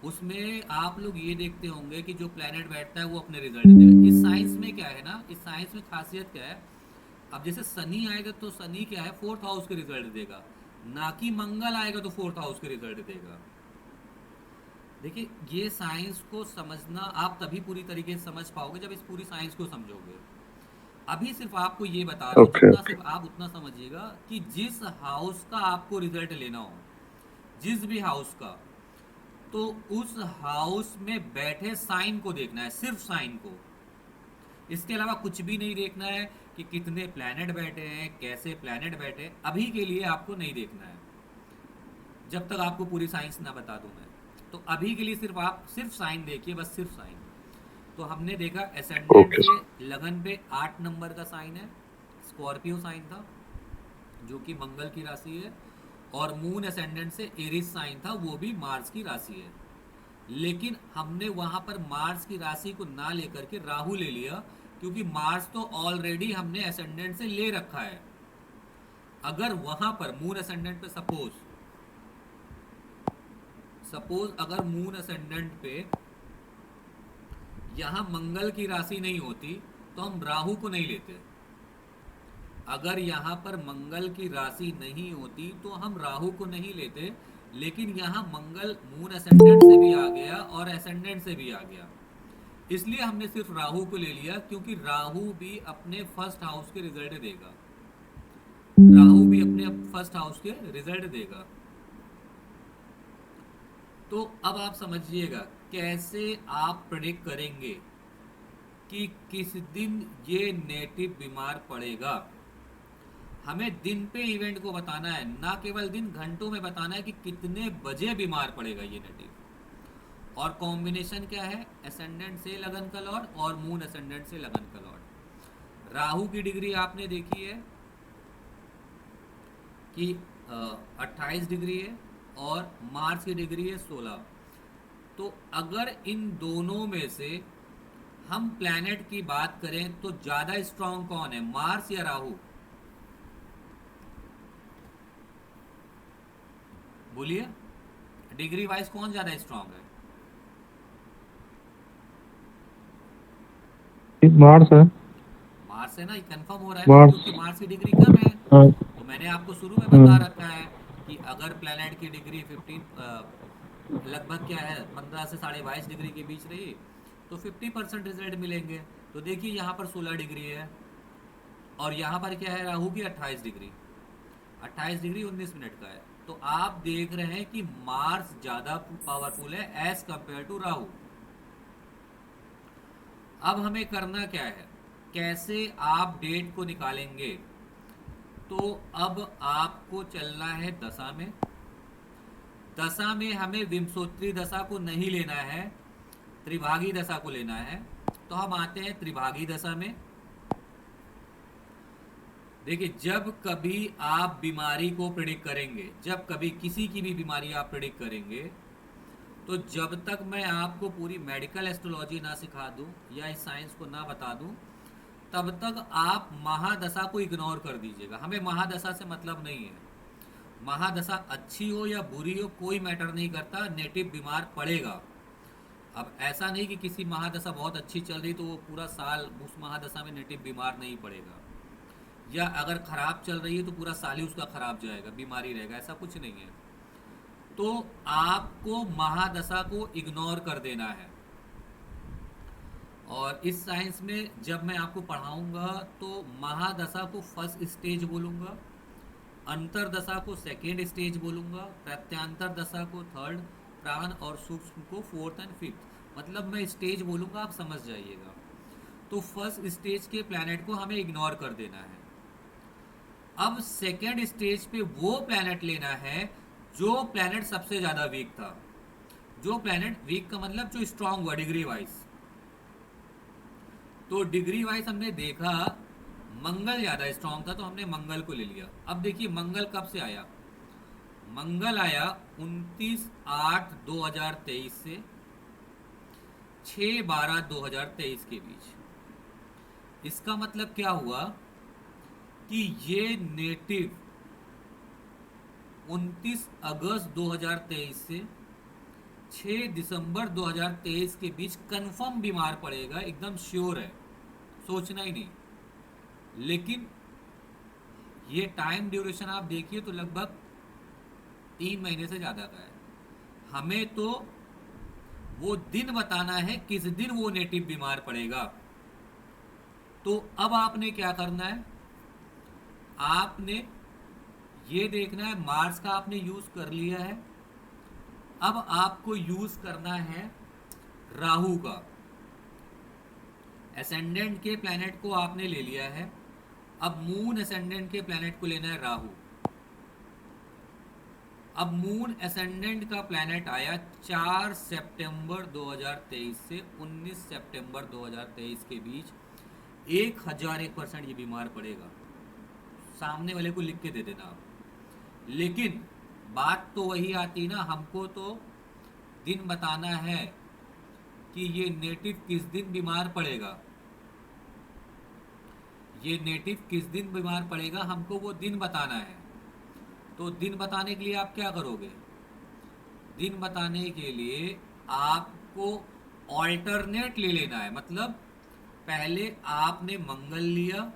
Speaker 1: उसमें आप लोग ये देखते होंगे कि जो प्लेनेट बैठता है वो अपने रिजल्ट देगा। इस साइंस में क्या है ना, इस साइंस में खासियत क्या है, अब जैसे शनि आएगा तो शनि क्या है, 4th हाउस के रिजल्ट देगा, ना कि मंगल आएगा तो 4th हाउस के रिजल्ट देगा। देखिए ये साइंस को समझना आप तभी पूरी तरीके से समझ पाओगे जब इस पूरी साइंस को समझोगे। अभी सिर्फ आपको ये बता रहा हूँ,
Speaker 5: ओके
Speaker 1: जितना
Speaker 5: ओके।
Speaker 1: सिर्फ आप उतना समझिएगा कि जिस हाउस का आपको रिजल्ट लेना हो, जिस भी हाउस का, तो उस हाउस में बैठे साइन को देखना है, सिर्फ साइन को। इसके अलावा कुछ भी नहीं देखना है कि कितने प्लैनेट बैठे हैं, कैसे प्लैनेट बैठे हैं, अभी के लिए आपको नहीं देखना है जब तक आपको पूरी साइंस ना बता दूं मैं। तो अभी के लिए सिर्फ आप सिर्फ साइन देखिए, बस सिर्फ साइन। तो हमने देखा एसेंडेंट
Speaker 5: ओके
Speaker 1: से
Speaker 5: सर।
Speaker 1: लगन पे 8 नंबर का साइन है, स्कॉर्पियो साइन था जो कि मंगल की राशि है, और मून एसेंडेंट से एरिस साइन था, वो भी मार्स की राशि है। लेकिन हमने वहां पर मार्स की राशि को ना लेकर के राहु ले लिया, क्योंकि मार्स तो ऑलरेडी हमने एसेंडेंट से ले रखा है। अगर वहां पर मून एसेंडेंट पे सपोज सपोज अगर मून असेंडेंट पे यहां मंगल की राशि नहीं होती तो हम राहु को नहीं लेते। अगर यहां पर मंगल की राशि नहीं होती तो हम राहु को नहीं लेते। लेकिन यहां मंगल मून असेंडेंट से भी आ गया और एसेंडेंट से भी आ गया, इसलिए हमने सिर्फ राहु को ले लिया, क्योंकि राहु भी अपने फर्स्ट हाउस के रिजल्ट देगा। राहु भी अपने फर्स्ट हाउस के रिजल्ट देगा। तो अब आप समझिएगा कैसे आप प्रेडिक्ट करेंगे कि किस दिन ये नेटिव बीमार पड़ेगा। हमें दिन पे इवेंट को बताना है, ना केवल दिन, घंटों में बताना है कि कितने बजे बीमार पड़ेगा ये नेटिव। और कॉम्बिनेशन क्या है, एसेंडेंट से लगन का लॉर्ड और मून एसेंडेंट से लगन का लॉर्ड। राहु की डिग्री आपने देखी है कि 28 डिग्री है और मार्स की डिग्री है 16। तो अगर इन दोनों में से हम प्लैनेट की बात करें तो ज्यादा स्ट्रांग कौन है, मार्स या राहु? बोलिए, डिग्री वाइज कौन ज्यादा स्ट्रांग है?
Speaker 2: मार्स है।
Speaker 1: मार्स है ना, ये कंफर्म हो रहा है ना,
Speaker 2: मार्स।
Speaker 1: क्योंकि मार्स की डिग्री कम है।
Speaker 2: हाँ।
Speaker 1: तो मैंने आपको शुरू में बता रखा है कि अगर प्लैनेट की डिग्री 15 लगभग क्या है 15 से 22.5 डिग्री के बीच रही तो 50% रिजल्ट मिलेंगे। तो देखिए यहाँ पर 16 डिग्री है और यहाँ पर क्या है, राहु की 28 डिग्री, 28 डिग्री 19 मिनट का है। तो आप देख रहे हैं कि मार्स ज्यादा पावरफुल है एज कंपेयर टू राहु। अब हमें करना क्या है, कैसे आप डेट को निकालेंगे? तो अब आपको चलना है दशा में। दशा में हमें विंशोत्तरी दशा को नहीं लेना है, त्रिभागी दशा को लेना है। तो हम आते हैं त्रिभागी दशा में। देखिए जब कभी आप बीमारी को प्रेडिक्ट करेंगे, जब कभी किसी की भी बीमारी आप प्रेडिक्ट करेंगे, तो तो जब तक मैं आपको पूरी मेडिकल एस्ट्रोलॉजी ना सिखा दूं या इस साइंस को ना बता दूं, तब तक आप महादशा को इग्नोर कर दीजिएगा। हमें महादशा से मतलब नहीं है। महादशा अच्छी हो या बुरी हो कोई मैटर नहीं करता, नेटिव बीमार पड़ेगा। अब ऐसा नहीं कि किसी महादशा बहुत अच्छी चल रही तो वो पूरा साल उस महादशा में नेटिव बीमार नहीं पड़ेगा, या अगर खराब चल रही है तो पूरा साल ही उसका खराब जाएगा, बीमारी रहेगा, ऐसा कुछ नहीं है। तो आपको महादशा को इग्नोर कर देना है। और इस साइंस में जब मैं आपको पढ़ाऊंगा तो महादशा को फर्स्ट स्टेज बोलूंगा, अंतरदशा को सेकेंड स्टेज बोलूंगा, प्रत्यांतर दशा को थर्ड, प्राण और सूक्ष्म को फोर्थ एंड फिफ्थ। मतलब मैं स्टेज बोलूंगा, आप समझ जाइएगा। तो फर्स्ट स्टेज के प्लैनेट को हमें इग्नोर कर देना है। अब सेकेंड स्टेज पे वो प्लैनेट लेना है जो प्लैनेट सबसे ज्यादा वीक था। जो प्लैनेट वीक का मतलब जो स्ट्रांग हुआ डिग्री वाइज। तो डिग्री वाइज हमने देखा मंगल ज्यादा स्ट्रांग था तो हमने मंगल को ले लिया। अब देखिए मंगल कब से आया। मंगल आया 29/8/2023 से 6/12/2023 के बीच। इसका मतलब क्या हुआ कि ये नेटिव 29 अगस्त 2023 से 6 दिसंबर 2023 के बीच कंफर्म बीमार पड़ेगा, एकदम श्योर है, सोचना ही नहीं। लेकिन ये टाइम ड्यूरेशन आप देखिए तो लगभग 3 महीने से ज्यादा का है। हमें तो वो दिन बताना है किस दिन वो नेटिव बीमार पड़ेगा। तो अब आपने क्या करना है, आपने ये देखना है मार्स का आपने यूज कर लिया है। अब आपको यूज करना है राहु का। एसेंडेंट के प्लैनेट को आपने ले लिया है, अब मून एसेंडेंट के प्लैनेट को लेना है राहु। अब मून एसेंडेंट का प्लैनेट आया 4 सितंबर 2023 से 19 सितंबर 2023 के बीच। 1001% ये बीमार पड़ेगा। सामने वाले को लिख के दे देना आप। लेकिन बात तो वही आती ना, हमको तो दिन बताना है कि ये नेटिव किस दिन बीमार पड़ेगा। ये नेटिव किस दिन बीमार पड़ेगा हमको वो दिन बताना है। तो दिन बताने के लिए आप क्या करोगे, दिन बताने के लिए आपको ऑल्टरनेट ले लेना है। मतलब पहले आपने मंगल लिया,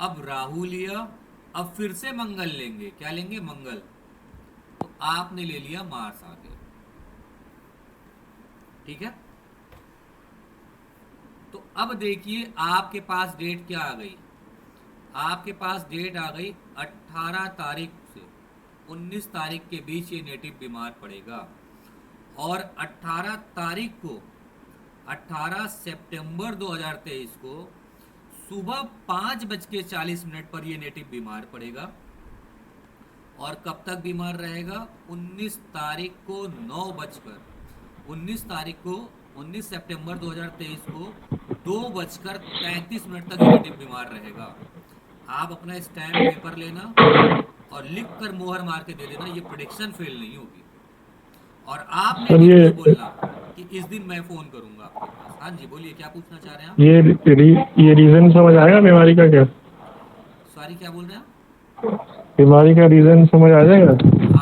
Speaker 1: अब राहु लिया, अब फिर से मंगल लेंगे। क्या लेंगे, मंगल। तो आपने ले लिया मार्स आगे, ठीक है। तो अब देखिए आपके पास डेट क्या आ गई। आपके पास डेट आ गई 18 तारीख से 19 तारीख के बीच ये नेटिव बीमार पड़ेगा। और 18 तारीख को 18 सितंबर 2023 को सुबह 5:40 पर ये नेटिव बीमार पड़ेगा। और कब तक बीमार रहेगा, 19 तारीख को 19 तारीख को 19 सितंबर 2023 को 2:35 तक ये नेटिव बीमार रहेगा। आप अपना स्टैम्प पेपर लेना और लिख कर मोहर मार के दे देना, ये प्रेडिक्शन फेल नहीं होगी। और आपने
Speaker 2: ये
Speaker 1: बोलना कि इस दिन मैं फोन करूंगा आपके पास। हाँ जी बोलिए, क्या पूछना चाह रहे हैं आप?
Speaker 2: ये रीजन समझ आएगा बीमारी का क्या?
Speaker 1: सॉरी क्या बोल रहे हैं आप?
Speaker 2: बीमारी का रीजन समझ आ जाएगा?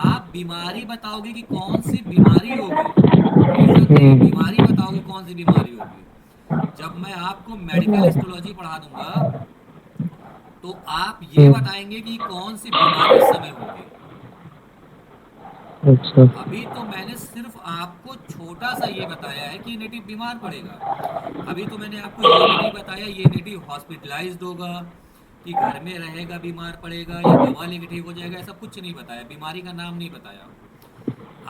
Speaker 1: आप बीमारी बताओगे कि कौन सी बीमारी होगी, बीमारी बताओगे कौन सी बीमारी होगी। जब मैं आपको मेडिकल एस्ट्रोलॉजी पढ़ा दूंगा तो आप ये बताएंगे कि कौन सी बीमारी इस समय होगी।
Speaker 2: अच्छा।
Speaker 1: अभी तो मैंने सिर्फ आपको छोटा सा ये बताया है कि नेटिव बीमार पड़ेगा। अभी तो मैंने आपको ये भी नहीं बताया ये नेटिव हॉस्पिटलाइज्ड होगा कि घर में रहेगा बीमार पड़ेगा या दवा लेके ठीक हो जाएगा, ऐसा कुछ नहीं बताया। बीमारी का नाम नहीं बताया।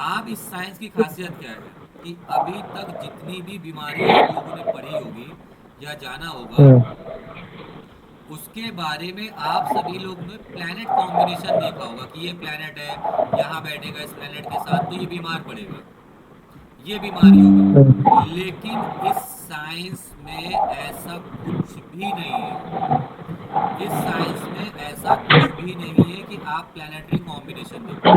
Speaker 1: आप इस साइंस की खासियत क्या है कि अभी तक जितनी भी बीमारी आप लोगों ने पढ़ी होगी या जाना होगा उसके बारे में आप सभी लोगों ने प्लैनेट कॉम्बिनेशन देखा होगा कि ये प्लैनेट है, यहाँ बैठेगा इस प्लैनेट के साथ तो ये बीमार पड़ेगा, ये बीमारी होगी। लेकिन इस साइंस में ऐसा कुछ भी नहीं है। इस साइंस में ऐसा कुछ भी नहीं है कि आप प्लैनेटरी कॉम्बिनेशन देखो।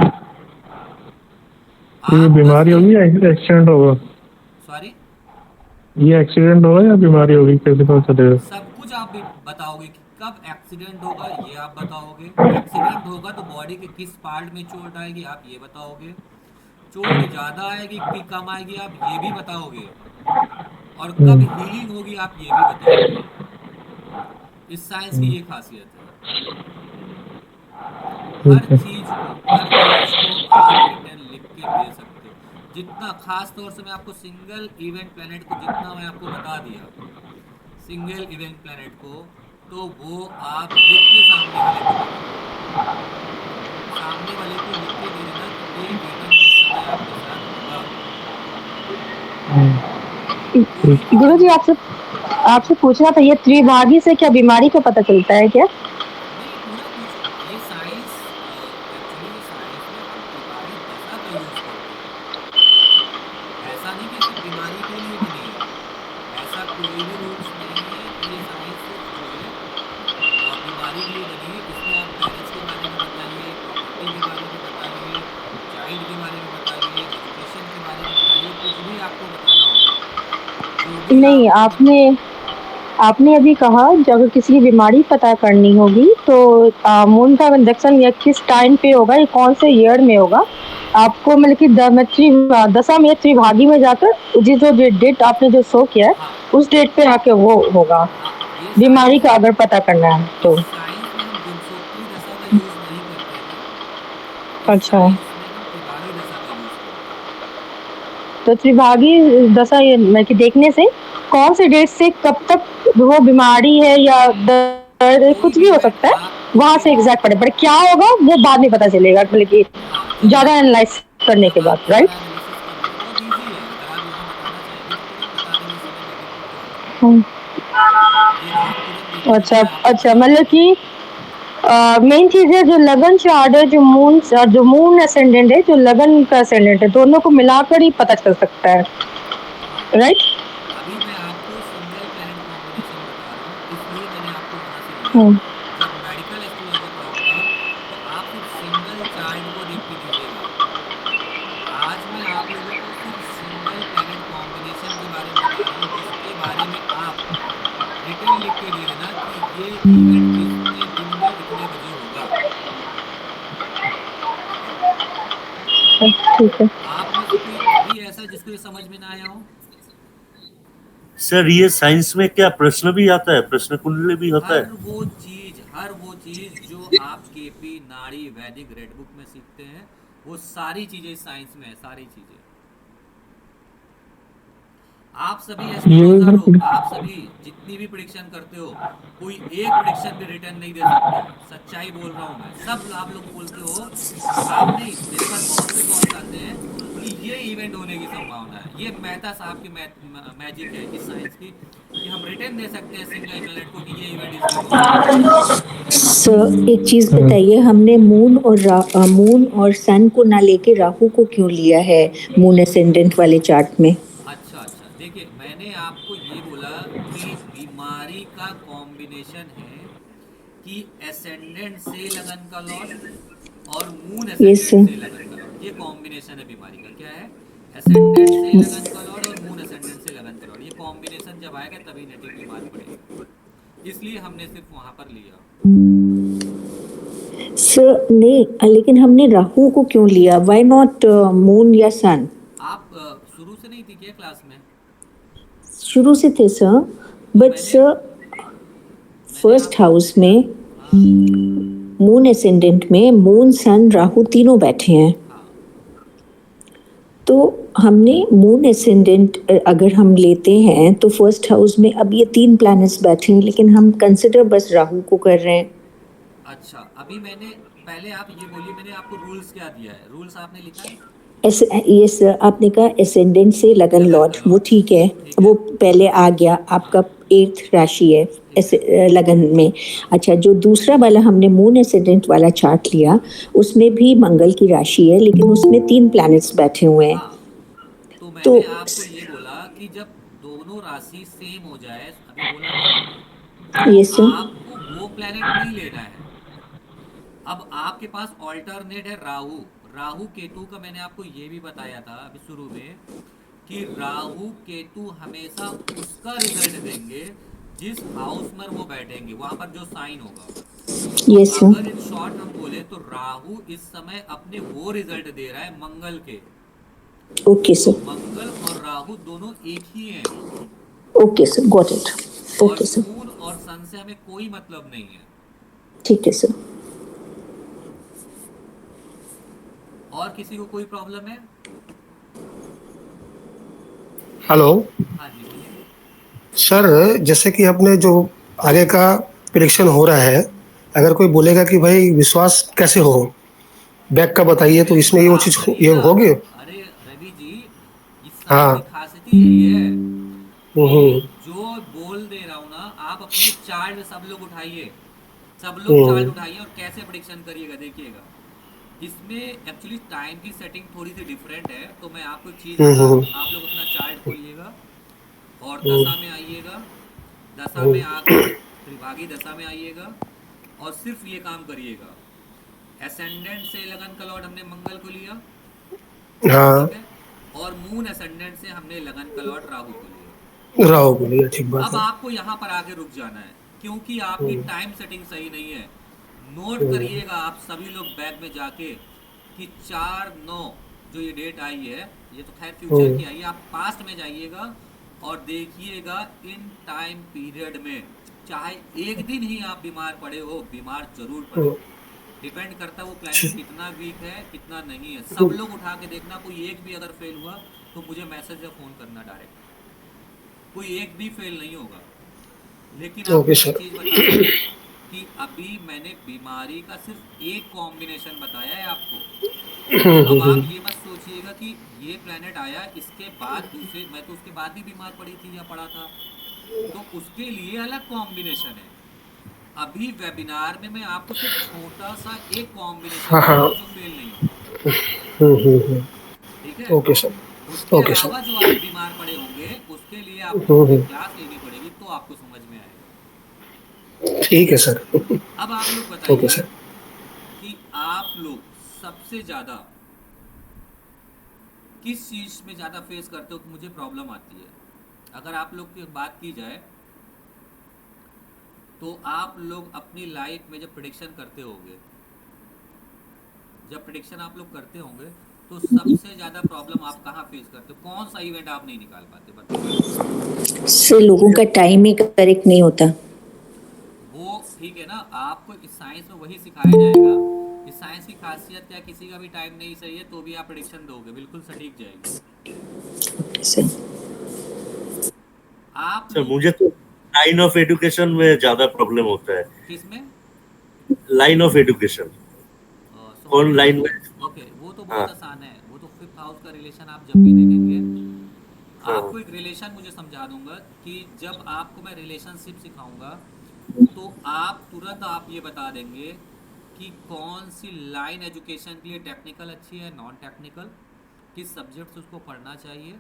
Speaker 2: ये
Speaker 1: आप
Speaker 2: बीमारी
Speaker 1: बस
Speaker 2: होगी या एक्सीडेंट होगा?
Speaker 1: सॉरी,
Speaker 2: ये एक्सीडेंट होगा या बीमारी होगी, कैसे पता चलेगा?
Speaker 1: सब कुछ आप भी बताओगे कि कब एक्सीडेंट होगा, ये आप बताओगे। एक्सीडेंट होगा तो बॉडी के किस पार्ट में चोट आएगी, आप ये बताओगे। चोट ज़्यादा आएगी कि कम आएगी, आप ये भी बताओगे। और कब
Speaker 2: हम्म,
Speaker 1: हीलिंग होगी, आप ये भी बताओगे। इस साइंस की
Speaker 2: हम्म,
Speaker 1: ये खासियत है।
Speaker 2: ठीक है।
Speaker 1: हर चीज को आप रिटर्न लिख के दे सकते हो। जितना खास तौर से मैं आपको सिंगल इवेंट प्लेनेट को जितना मैं आपको बता दिया, सिंगल इवेंट प्लेनेट को, तो वो आप लिख के सामने वाले को दे देना। सामने वाले को लिख के दे देना कि ये इवेंट इस समय आपके साथ होगा।
Speaker 2: हम्म,
Speaker 1: कोई
Speaker 2: ठीक।
Speaker 1: दिक्कत
Speaker 4: गुरु जी
Speaker 1: नहीं।
Speaker 4: आपसे आपसे पूछना था, ये त्रिभागी से क्या बीमारी का पता चलता है क्या?
Speaker 1: नहीं, पूरा कुछ ये साइंस, एक्चुअली साइंस में हम त्रिपाठी दशा का यूज करते हैं। ऐसा नहीं कि सिर्फ बीमारी के लिए बनी है। ऐसा कोई भी रूल्स नहीं है कि ये साइंस सिर्फ जो है बीमारी के लिए बनी है। इसमें आप मैरिज के बारे में बताइए, प्रॉपर्टी के बारे में बताइए, चाइल्ड के बारे में बताइए, एजुकेशन के बारे में बताइए, कुछ भी आपको बताना हो, जो भी
Speaker 4: नहीं,
Speaker 1: आपको
Speaker 4: आपने आपने अभी कहा जब अगर किसी की बीमारी पता करनी होगी तो मून का इंजेक्शन या किस टाइम पे होगा, ये कौन से ईयर में होगा, आपको मतलब कि दशा में या त्रिभागी में जाकर जिस जो डेट आपने जो शो किया है
Speaker 1: हाँ,
Speaker 4: उस डेट पे आके वो होगा,
Speaker 1: हाँ, ये
Speaker 4: बीमारी
Speaker 1: साइंस,
Speaker 4: का अगर पता करना है
Speaker 1: इस
Speaker 4: तो।
Speaker 1: साइंस में हम गुणसूत्री दशा का यूज नहीं करते हैं। इस
Speaker 4: अच्छा,
Speaker 1: साइंस में हम त्रिभागी दशा का यूज करते हैं।
Speaker 4: तो त्रिभागी दशा ये मतलब कि देखने से कौन से डेट से कब तक वो बीमारी है या दर्द
Speaker 1: कोई
Speaker 4: कुछ
Speaker 1: भी
Speaker 4: भी हो
Speaker 1: इवेंट
Speaker 4: सकता है,
Speaker 1: आप
Speaker 4: वहां
Speaker 1: कोई
Speaker 4: से एग्जैक्ट पड़े पर क्या होगा वो बाद में पता चलेगा, मतलब कि
Speaker 1: हाँ,
Speaker 4: ज्यादा एनालाइज करने के बाद, राइट?
Speaker 1: ज़्यादा एनालिसिस करने के बहुत इजी है। अगर आप यहाँ बताना चाहेंगे तो तुरंत बता देंगे, इस समय मीटिंग पे क्या होगा। ये आप तुरंत देखेंगे,
Speaker 4: अच्छा
Speaker 1: मैं आपको
Speaker 4: अच्छा,
Speaker 1: बता
Speaker 4: मतलब
Speaker 1: दूंगा।
Speaker 4: कि मेन चीज है जो लगन चार्ट है, जो मून असेंडेंट है, जो लगन का असेंडेंट है, दोनों को मिलाकर ही पता चल सकता है,
Speaker 1: हाँ,
Speaker 4: राइट?
Speaker 1: अभी मैं आपको सिंगल प्लेनेट कॉम्बिनेशन बता रहा हूँ, इसलिए मैंने आपको वहाँ से लिया। जब मेडिकल एस्ट्रोलॉजी पढ़ाऊंगा तो आप सिर्फ सिंगल चार्ट को देख के दीजिएगा। आज मैं आप लोगों को सिर्फ सिंगल प्लेनेट कॉम्बिनेशन के बारे में बता रहा हूँ, जिसके बारे में आप रिटर्न लिख के दे देना कि ये इवेंट इतने दिन में इतने बजे होगा। ठीक है।
Speaker 4: ठीक है।
Speaker 1: आप में से कोई अभी ऐसा जिसको ये समझ में ना आया हो?
Speaker 6: सर ये साइंस में क्या प्रश्न भी आता है, प्रश्न कुंडली भी होता है?
Speaker 1: हर वो चीज जो आप केपी नाड़ी वैदिक रेड बुक में सीखते हैं, वो सारी चीजें साइंस में है, सारी चीजें। आप सभी
Speaker 2: ये
Speaker 1: एस्ट्रोलॉजर
Speaker 2: इधर
Speaker 1: हो, आप सभी जितनी भी प्रिडिक्शन करते हो, कोई एक प्रिडिक्शन भी रिटर्न नहीं दे सकता है। सच्चाई बोल रहा हूं मैं, सब आप लोग बोलते हो। आप नहीं, मेरे पास बहुत से कॉल्स आते हैं कि ये इवेंट होने की संभावना है। ये मेहता साहब की मैजिक है इस साइंस की, कि हम रिटर्न दे सकते हैं सिंगल प्लेनेट को कि ये इवेंट इस दिन होगा।
Speaker 7: सर एक चीज
Speaker 2: हाँ,
Speaker 7: बताइए, हमने मून और सन को ना लेके राहु को क्यों लिया है मून असेंडेंट वाले चार्ट में?
Speaker 1: अच्छा अच्छा, देखिए मैंने आपको ये बोला कि बीमारी का कॉम्बिनेशन है कि एसेंडेंट से लगन का लॉर्ड और मून
Speaker 7: ये
Speaker 1: एसेंडेंट
Speaker 7: सर,
Speaker 1: से लगन का लॉर्ड, ये कॉम्बिनेशन है बीमारी का। क्या है? एसेंडेंट से लगन का लॉर्ड और मून एसेंडेंट से लगन का लॉर्ड, ये कॉम्बिनेशन जब आएगा तभी नेटिव बीमारी पड़ेगी। इसलिए हमने सिर्फ वहां पर लिया।
Speaker 7: सर नहीं, लेकिन हमने राहु को क्यों लिया? व्हाई नॉट मून या सन?
Speaker 1: आप शुरू से नहीं थी क्या क्लास में?
Speaker 7: शुरू से थे सर,
Speaker 1: तो
Speaker 7: बट
Speaker 1: मैंने
Speaker 7: सर
Speaker 1: मैंने
Speaker 7: फर्स्ट
Speaker 1: आपको
Speaker 7: हाउस में
Speaker 1: हाँ
Speaker 7: मून असेंडेंट में मून सन राहु तीनों बैठे हैं।
Speaker 1: हाँ
Speaker 7: तो हमने मून असेंडेंट अगर हम लेते हैं तो फर्स्ट हाउस में अब ये तीन प्लैनेट्स बैठे हैं, लेकिन हम कंसिडर बस राहु को कर रहे हैं।
Speaker 1: अच्छा, अभी मैंने, पहले आप ये बोलिए मैंने आपको रूल्स क्या दिया है? रूल्स आपने लिखा है?
Speaker 7: ये सर आपने कहा असेंडेंट से लगन
Speaker 1: लगन
Speaker 7: लॉर्ड,
Speaker 1: का
Speaker 7: वो
Speaker 1: लॉर्ड,
Speaker 7: ठीक है,
Speaker 1: ठीक
Speaker 7: वो
Speaker 1: है।
Speaker 7: पहले आ गया
Speaker 1: हाँ
Speaker 7: आपका 8th राशि है
Speaker 1: ठीक
Speaker 7: ऐसे
Speaker 1: है।
Speaker 7: लगन में।
Speaker 1: हाँ
Speaker 7: अच्छा, जो दूसरा वाला हमने मून असेंडेंट वाला चार्ट लिया, उसमें भी मंगल की राशि है, लेकिन उसमें तीन प्लैनेट्स बैठे हुए हैं।
Speaker 1: हाँ, तो
Speaker 7: तो
Speaker 1: मैंने आपको ये बोला कि जब दोनों राशि सेम हो जाए, अभी बोला था तो
Speaker 7: ये सर,
Speaker 1: आपको वो प्लेनेट नहीं लेना है। अब आपके पास ऑल्टरनेट है राहु। राहु केतु का मैंने आपको ये भी बताया था अभी शुरू में कि राहु केतु हमेशा उसका रिजल्ट देंगे जिस हाउस में वो बैठेंगे, वहां पर जो साइन होगा।
Speaker 7: यस
Speaker 1: अगर
Speaker 7: सर।
Speaker 1: इन शॉर्ट हम बोले तो राहु इस समय अपने वो रिजल्ट दे रहा है मंगल के।
Speaker 7: ओके
Speaker 1: तो
Speaker 7: सर।
Speaker 1: मंगल और राहु दोनों एक ही हैं,
Speaker 7: ओके सर, गॉट इट।
Speaker 1: और
Speaker 7: ओके सर,
Speaker 1: मून और सन से हमें कोई मतलब नहीं है।
Speaker 7: ठीक है सर।
Speaker 1: और किसी को कोई प्रॉब्लम है?
Speaker 3: हेलो
Speaker 1: हाँ जी बोलिए।
Speaker 3: सर, जैसे कि अपने जो आगे का प्रिडिक्शन हो रहा है, अगर कोई बोलेगा कि भाई विश्वास कैसे हो, बैक का बताइए, तो इसमें
Speaker 1: बिल्कुल
Speaker 3: ये वो
Speaker 1: आप
Speaker 3: चीज
Speaker 1: करिए
Speaker 3: ये
Speaker 1: ना।
Speaker 3: होगी।
Speaker 1: अरे रवि जी, इस साइंस की
Speaker 3: हाँ।
Speaker 1: खासियत ही यही है कि
Speaker 3: हम्म
Speaker 1: जो बोल दे रहा हूं ना, आप अपने चार्ट सब लोग उठाइए, सब लोग चार्ट
Speaker 3: हम्म
Speaker 1: उठाइए और कैसे प्रिडिक्शन करिएगा देखिएगा। इसमें एक्चुअली टाइम की सेटिंग थोड़ी सी डिफरेंट है, तो मैं आपको एक चीज़ बता
Speaker 3: हम्म
Speaker 1: दूं, आप लोग अपना चार्ट खोलिएगा और
Speaker 3: हम्म
Speaker 1: दशा में आइएगा, दशा में
Speaker 3: हम्म,
Speaker 1: आकर त्रिभागी दशा में आइएगा और सिर्फ ये काम करिएगा। एसेंडेंट से लगन का लॉर्ड हमने मंगल को लिया,
Speaker 3: हाँ।
Speaker 1: ठीक है, और मून एसेंडेंट से हमने लगन का लॉर्ड राहु को लिया।
Speaker 3: राहु बोलिए, ठीक बात
Speaker 1: अब
Speaker 3: है।
Speaker 1: आपको यहाँ पर आगे रुक जाना है क्योंकि आपकी
Speaker 3: हम्म
Speaker 1: टाइम सेटिंग सही नहीं है। नोट
Speaker 3: हम्म
Speaker 1: करिएगा आप सभी लोग बैग में जाके कि 4/9 जो ये डेट आई है, ये तो खैर फ्यूचर
Speaker 3: हम्म
Speaker 1: की आई है, आप पास्ट में जाइएगा और देखिएगा इन टाइम पीरियड में चाहे एक दिन ही आप बीमार पड़े हो, बीमार जरूर
Speaker 3: हम्म,
Speaker 1: पड़ोगे। डिपेंड करता है वो प्लैनेट कितना वीक है कितना नहीं है। सब लोग उठा के देखना, कोई एक भी अगर फेल हुआ तो मुझे मैसेज या फ़ोन करना डायरेक्ट, कोई एक भी फेल नहीं होगा। लेकिन
Speaker 3: ओके
Speaker 1: आपको मैं
Speaker 3: सर।
Speaker 1: चीज़ बता दूं कि अभी मैंने बीमारी का सिर्फ एक कॉम्बिनेशन बताया है आपको। अब आप ये मत सोचिएगा कि ये प्लेनेट आया इसके बाद दूसरे, मैं तो उसके बाद भी बीमार पड़ी थी या पड़ा था, तो उसके लिए अलग कॉम्बिनेशन है। अभी वेबिनार में मैं आपको सिर्फ छोटा सा एक कॉम्बिनेशन
Speaker 3: हाँ
Speaker 1: दे रहा
Speaker 3: हाँ।
Speaker 1: हूँ जो फेल नहीं होगा,
Speaker 3: हम्म।
Speaker 1: ठीक है।
Speaker 3: Okay sir.
Speaker 1: उसके
Speaker 3: ओके सर।
Speaker 1: अलावा जो आप बीमार पड़े होंगे उसके लिए आपको पूरी
Speaker 3: हम्म,
Speaker 1: क्लास लेनी पड़ेगी तो आपको समझ में आएगा।
Speaker 3: ठीक है सर।
Speaker 1: अब आप लोग
Speaker 3: ओके
Speaker 1: बताइए
Speaker 3: सर।
Speaker 1: कि आप लोग सबसे ज्यादा किस चीज में ज्यादा फेस करते हो कि मुझे प्रॉब्लम आती है। अगर आप लोग की बात की जाए तो आप लोग अपनी लाइफ में जब प्रिडिक्शन करते होंगे, जब प्रिडिक्शन आप लोग करते होंगे तो सबसे ज्यादा प्रॉब्लम आप कहाँ फेस करते हो, कौन सा इवेंट आप नहीं निकाल पाते बताइए।
Speaker 7: से लोगों का टाइम ही करेक्ट नहीं होता।
Speaker 1: वो ठीक है ना, आपको इस साइंस में वही सिखाया जाएगा। इस साइंस की खासियत क्या, किसी का भी टाइम नहीं सही है तो भी आप प्रिडिक्शन दोगे, बिल्कुल सटीक जाएगी।
Speaker 7: सर,
Speaker 1: आप
Speaker 6: सर
Speaker 1: लोग
Speaker 6: मुझे तो लाइन ऑफ एजुकेशन में ज्यादा प्रॉब्लम होता है।
Speaker 1: किस में?
Speaker 6: लाइन ऑफ एजुकेशन,
Speaker 1: समझ
Speaker 6: कौन
Speaker 1: गया।
Speaker 6: लाइन में?
Speaker 1: ओके, वो तो
Speaker 6: हाँ
Speaker 1: बहुत आसान है, वो तो फिफ्थ हाउस का रिलेशन आप जब भी देखेंगे,
Speaker 6: हाँ।
Speaker 1: आपको एक रिलेशन मुझे समझा दूंगा कि जब आपको मैं रिलेशनशिप सिखाऊंगा तो आप तुरंत आप ये बता देंगे कि कौन सी लाइन एजुकेशन के लिए टेक्निकल अच्छी है, नॉन टेक्निकल, किस सब्जेक्ट उसको पढ़ना चाहिए।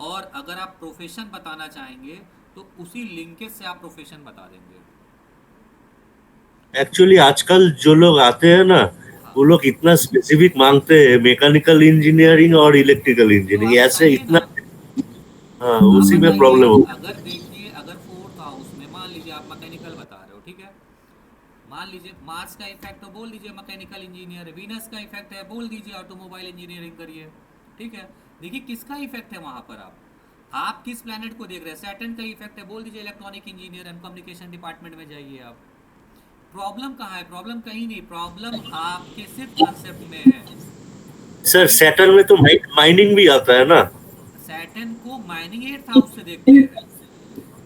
Speaker 1: और अगर आप प्रोफेशन बताना चाहेंगे तो उसी लिंकेज से आप प्रोफेशन बता देंगे।
Speaker 6: एक्चुअली आजकल जो लोग आते हैं ना,
Speaker 1: हाँ,
Speaker 6: वो लोग इतना स्पेसिफिक मांगते हैं, मैकेनिकल इंजीनियरिंग और इलेक्ट्रिकल
Speaker 1: तो
Speaker 6: इंजीनियरिंग,
Speaker 1: आप
Speaker 6: ऐसे
Speaker 1: बताइए
Speaker 6: इतना।
Speaker 1: ना,
Speaker 6: हाँ,
Speaker 1: आप
Speaker 6: उसी में
Speaker 1: बताइए।
Speaker 6: प्रॉब्लम होता
Speaker 1: अगर देखिए, अगर फोर्थ हाउस में मान लीजिए आप मैकेनिकल बता रहे हो, ठीक है, मान लीजिए मार्स का इफेक्ट है, बोल दीजिए मैकेनिकल इंजीनियर है, वीनस का इफेक्ट है, बोल दीजिए ऑटोमोबाइल इंजीनियरिंग करिए, ठीक है। देखिए किसका इफेक्ट है वहां पर, आप किस प्लैनेट को देख रहे हैं, सैटर्न का इफेक्ट है, बोल दीजिए electronic engineer and communication department में जाइए आप। प्रॉब्लम कहाँ है? प्रॉब्लम कहीं नहीं, प्रॉब्लम आपके सिर्फ कंसेप्ट में है।
Speaker 6: है। सर
Speaker 1: अभी
Speaker 6: सैटर्न में तो माइनिंग भी आता है ना?
Speaker 1: सैटर्न को माइनिंग 8th हाउस से देखते हैं।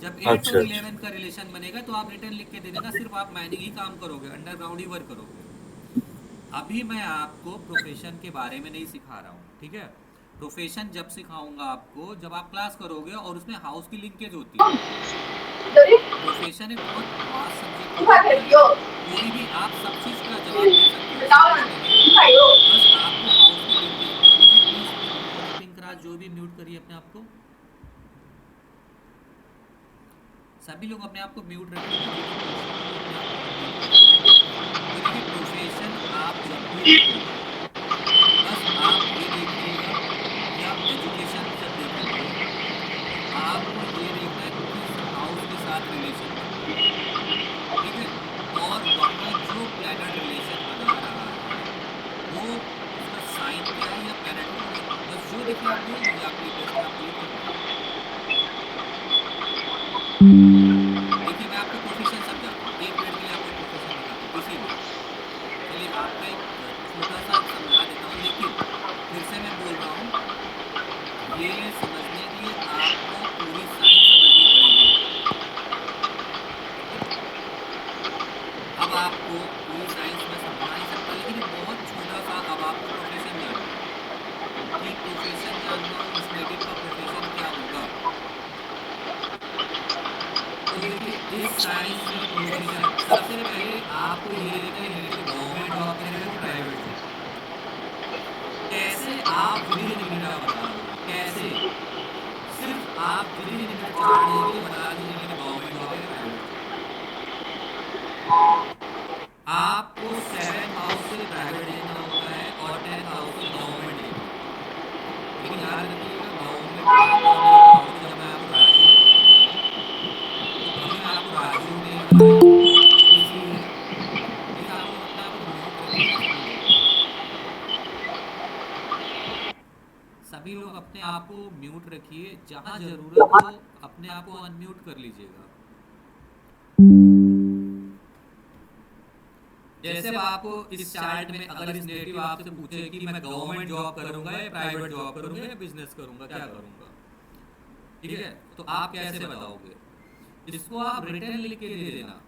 Speaker 1: जब 8
Speaker 6: अच्छा
Speaker 1: और
Speaker 6: अच्छा।
Speaker 1: 11 का रिलेशन बनेगा तो आप रिटर्न लिख के दे देना, सिर्फ आप माइनिंग ही काम करोगे, अंडरग्राउंड ही वर्क करोगे। अभी मैं आपको प्रोफेशन के बारे में नहीं सिखा रहा हूँ, ठीक है। प्रोफेशन जब सिखाऊंगा आपको जब आप क्लास करोगे और उसमें हाउस की लिंकेज होती है। प्रोफेशन एक बहुत वास्ट सब्जेक्ट हो जाता है, कोई भी आप सब चीज़ का जवाब दे सकते हो, ऐसा कुछ नहीं है। बस आपको हाउस की linkage, Pinky ji please mute, और पिंकराज जो भी म्यूट करिए अपने आप को, सभी लोग अपने आप को म्यूट रखिएगा, जिन्हें प्रोफेशन है वो अपने आप को अनम्यूट करिए। तो देखिए प्रोफेशन आप जब भी देखोगे देखिए आप बोल दीजिए, आपकी रिक्वेस्ट है, आपको ये करना है। देखिए मैं आपको प्रोफेशन समझाता हूँ, 1 मिनट के लिए आपको एक प्रोफेशन दिखाता हूँ इसीलिए। चलिए आपका एक छोटा सा समझा देता हूँ, लेकिन फिर से मैं बोल रहा हूँ, ये समझने के लिए आपको पूरी साइंस समझनी पड़ेगी। ठीक है, अब आपको पूरी साइंस में समझा नहीं सकता, लेकिन एक बहुत छोटा सा, अब आपको प्रोफेशन जानना है कि प्रोफेशन जानना हो उस नेटिव का प्रोफेशन क्या होगा। तो देखिए इस साइंस में प्रोफेशन सबसे पहले आपको ये देखना है नेटिव गवर्नमेंट जॉब करेगा कि प्राइवेट जॉब। कैसे आप विद इन मिनट आप बता दोगे, कैसे? सिर्फ आप विद इन मिनट 4 डिजिट के लिए बता दीजिए नेटिव गवर्नमेंट जॉब है या प्राइवेट जॉब। आपको 7th हाउस से प्राइवेट देखना होता है और 10th हाउस से गवर्नमेंट देखना होता है। लेकिन याद रखिएगा गवर्नमेंट आप कभी ये पाओगे जब मैं आपको राजयोग बताऊंगा तो कभी मैं आपको राजयोग नहीं बताएंगे, इसलिए प्लीज आप लोग अपने आप को म्यूट रखिएगा। सभी लोग अपने आप को म्यूट रखिए, जहां जरूरत हो अपने आप को अनम्यूट कर लीजिएगा। जैसे अब आपको इस चार्ट में अगर इस नेटिव आपसे पूछे कि मैं गवर्नमेंट जॉब करूंगा या प्राइवेट जॉब करूंगा या बिजनेस करूंगा, क्या करूंगा, ठीक है, तो आप कैसे बताओगे? इसको आप रिटर्न लिख के दे देना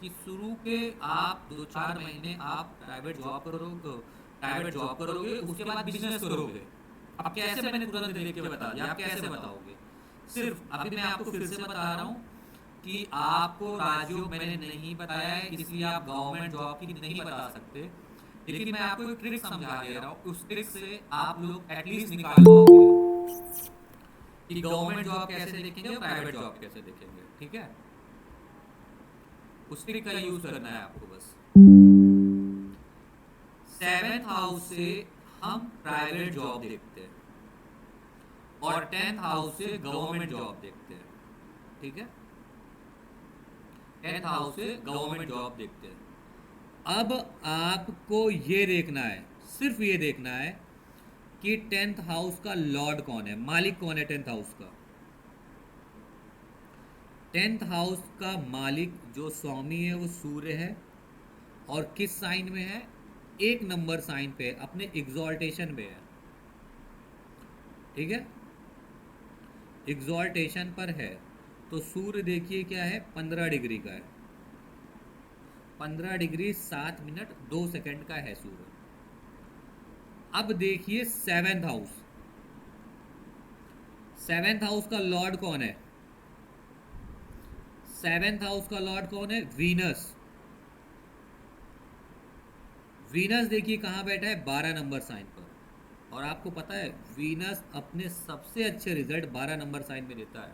Speaker 1: कि शुरू के आप 2-4 महीने आप प्राइवेट जॉब करोगे, उसके बाद बिजनेस करोगे। अब कैसे, मैंने तुरंत लिख के बता दिया, आप कैसे बताओगे? सिर्फ अभी मैं आपको फिर से बता रहा हूँ कि आपको राजयोग मैंने नहीं बताया है, इसलिए आप गवर्नमेंट जॉब की नहीं बता सकते, लेकिन मैं आपको एक ट्रिक समझा दे रहा हूँ, उस ट्रिक से आप लोग एटलीस्ट निकाल पाओगे कि गवर्नमेंट जॉब कैसे देखेंगे और प्राइवेट जॉब कैसे देखेंगे। ठीक है, उस ट्रिक का यूज करना है आपको बस। 7th हाउस से हम प्राइवेट जॉब देखते हैं और 10th हाउस से गवर्नमेंट जॉब देखते हैं। ठीक है, 10th हाउस से गवर्नमेंट जॉब देखते हैं। अब आपको ये देखना है, सिर्फ ये देखना है कि 10th हाउस का लॉर्ड कौन है, मालिक कौन है 10th हाउस का। 10th हाउस का मालिक जो स्वामी है वो सूर्य है, और किस साइन में है? 1 नंबर साइन पे, अपने एग्जॉल्टेशन पे है। ठीक है, एग्जॉल्टेशन पर है, तो सूर्य देखिए क्या है, 15 डिग्री का है, 15 डिग्री 7 मिनट 2 सेकंड का है सूर्य। अब देखिए 7th हाउस, 7th हाउस का लॉर्ड कौन है? 7th हाउस का लॉर्ड कौन है? वीनस। वीनस देखिए कहाँ बैठा है, 12 नंबर साइन पर, और आपको पता है वीनस अपने सबसे अच्छे रिजल्ट 12 नंबर साइन में देता है।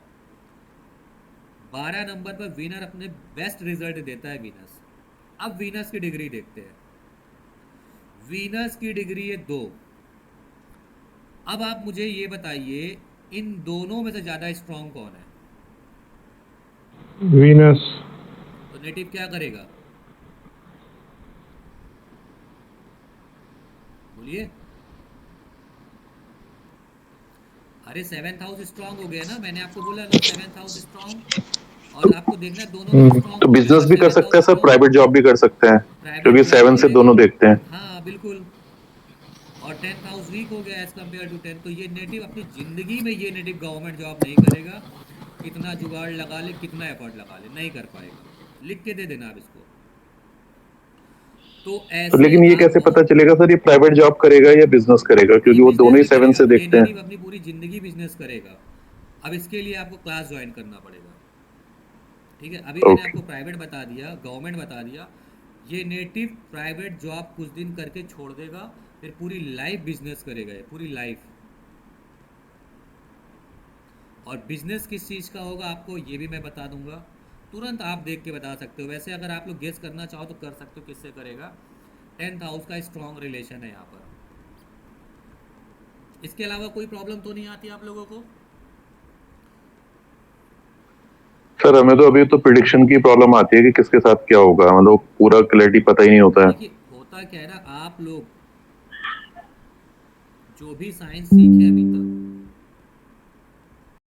Speaker 1: 12 नंबर पर वीनर अपने बेस्ट रिजल्ट देता है वीनस। अब वीनस की डिग्री देखते हैं, वीनस की डिग्री है 2। अब आप मुझे ये बताइए इन दोनों में से ज्यादा स्ट्रॉन्ग कौन है?
Speaker 2: वीनस।
Speaker 1: तो नेटिव क्या करेगा, बोलिए? अरे 7th हाउस स्ट्रॉन्ग हो गया ना, मैंने आपको बोला ना 7th हाउस स्ट्रॉन्ग, और आपको देखना है दोनों में स्ट्रॉन्ग
Speaker 5: तो
Speaker 1: कौन है।
Speaker 5: बिजनेस
Speaker 1: अगर
Speaker 5: भी कर
Speaker 1: 7th
Speaker 5: सकते हैं
Speaker 1: house
Speaker 5: sir,
Speaker 1: strong,
Speaker 5: private job भी कर सकते हैं,
Speaker 1: प्राइवेट
Speaker 5: क्योंकि
Speaker 1: जॉब
Speaker 5: 7
Speaker 1: भी
Speaker 5: से दोनों देखते हैं।
Speaker 1: हाँ बिल्कुल, और 10th हाउस वीक हो गया एज कम्पेयर टू 10, तो ये नेटिव अपनी जिंदगी में ये नेटिव गवर्नमेंट जॉब नहीं करेगा, कितना जुगाड़ लगा ले, कितना एफर्ट लगा ले, नहीं कर पाएगा। लिख के दे देना आप इसको। तो
Speaker 5: तो
Speaker 1: ऐसे
Speaker 5: लेकिन ये कैसे
Speaker 1: आपको
Speaker 5: पता चलेगा सर ये प्राइवेट जॉब करेगा या बिजनेस करेगा, क्योंकि वो दोनों ही 7 से
Speaker 1: ये
Speaker 5: देखते हैं।
Speaker 1: नेटिव अपनी पूरी जिंदगी बिजनेस करेगा। अब इसके लिए आपको क्लास ज्वाइन करना पड़ेगा। ठीक है, अभी मैंने आपको प्राइवेट बता दिया, गवर्नमेंट बता दिया, ये नेटिव प्राइवेट जॉब कुछ दिन करके छोड़ देगा, फिर पूरी लाइफ बिजनेस करेगा, पूरी लाइफ। और बिजनेस किस चीज़ का होगा आपको ये भी मैं बता दूंगा, तुरंत आप देख के बता सकते हो। वैसे अगर आप लोग गेस करना चाहो तो कर सकते हो किससे करेगा। 10th हाउस का स्ट्रॉन्ग रिलेशन है यहाँ पर। इसके अलावा कोई प्रॉब्लम तो नहीं आती आप लोगों को?
Speaker 5: सर हमें तो अभी तो प्रिडिक्शन की प्रॉब्लम आती है कि किसके साथ क्या होगा, मतलब पूरा क्लैरिटी पता ही नहीं होता है।
Speaker 1: देखिए होता क्या है ना, आप लोग जो भी साइंस सीखे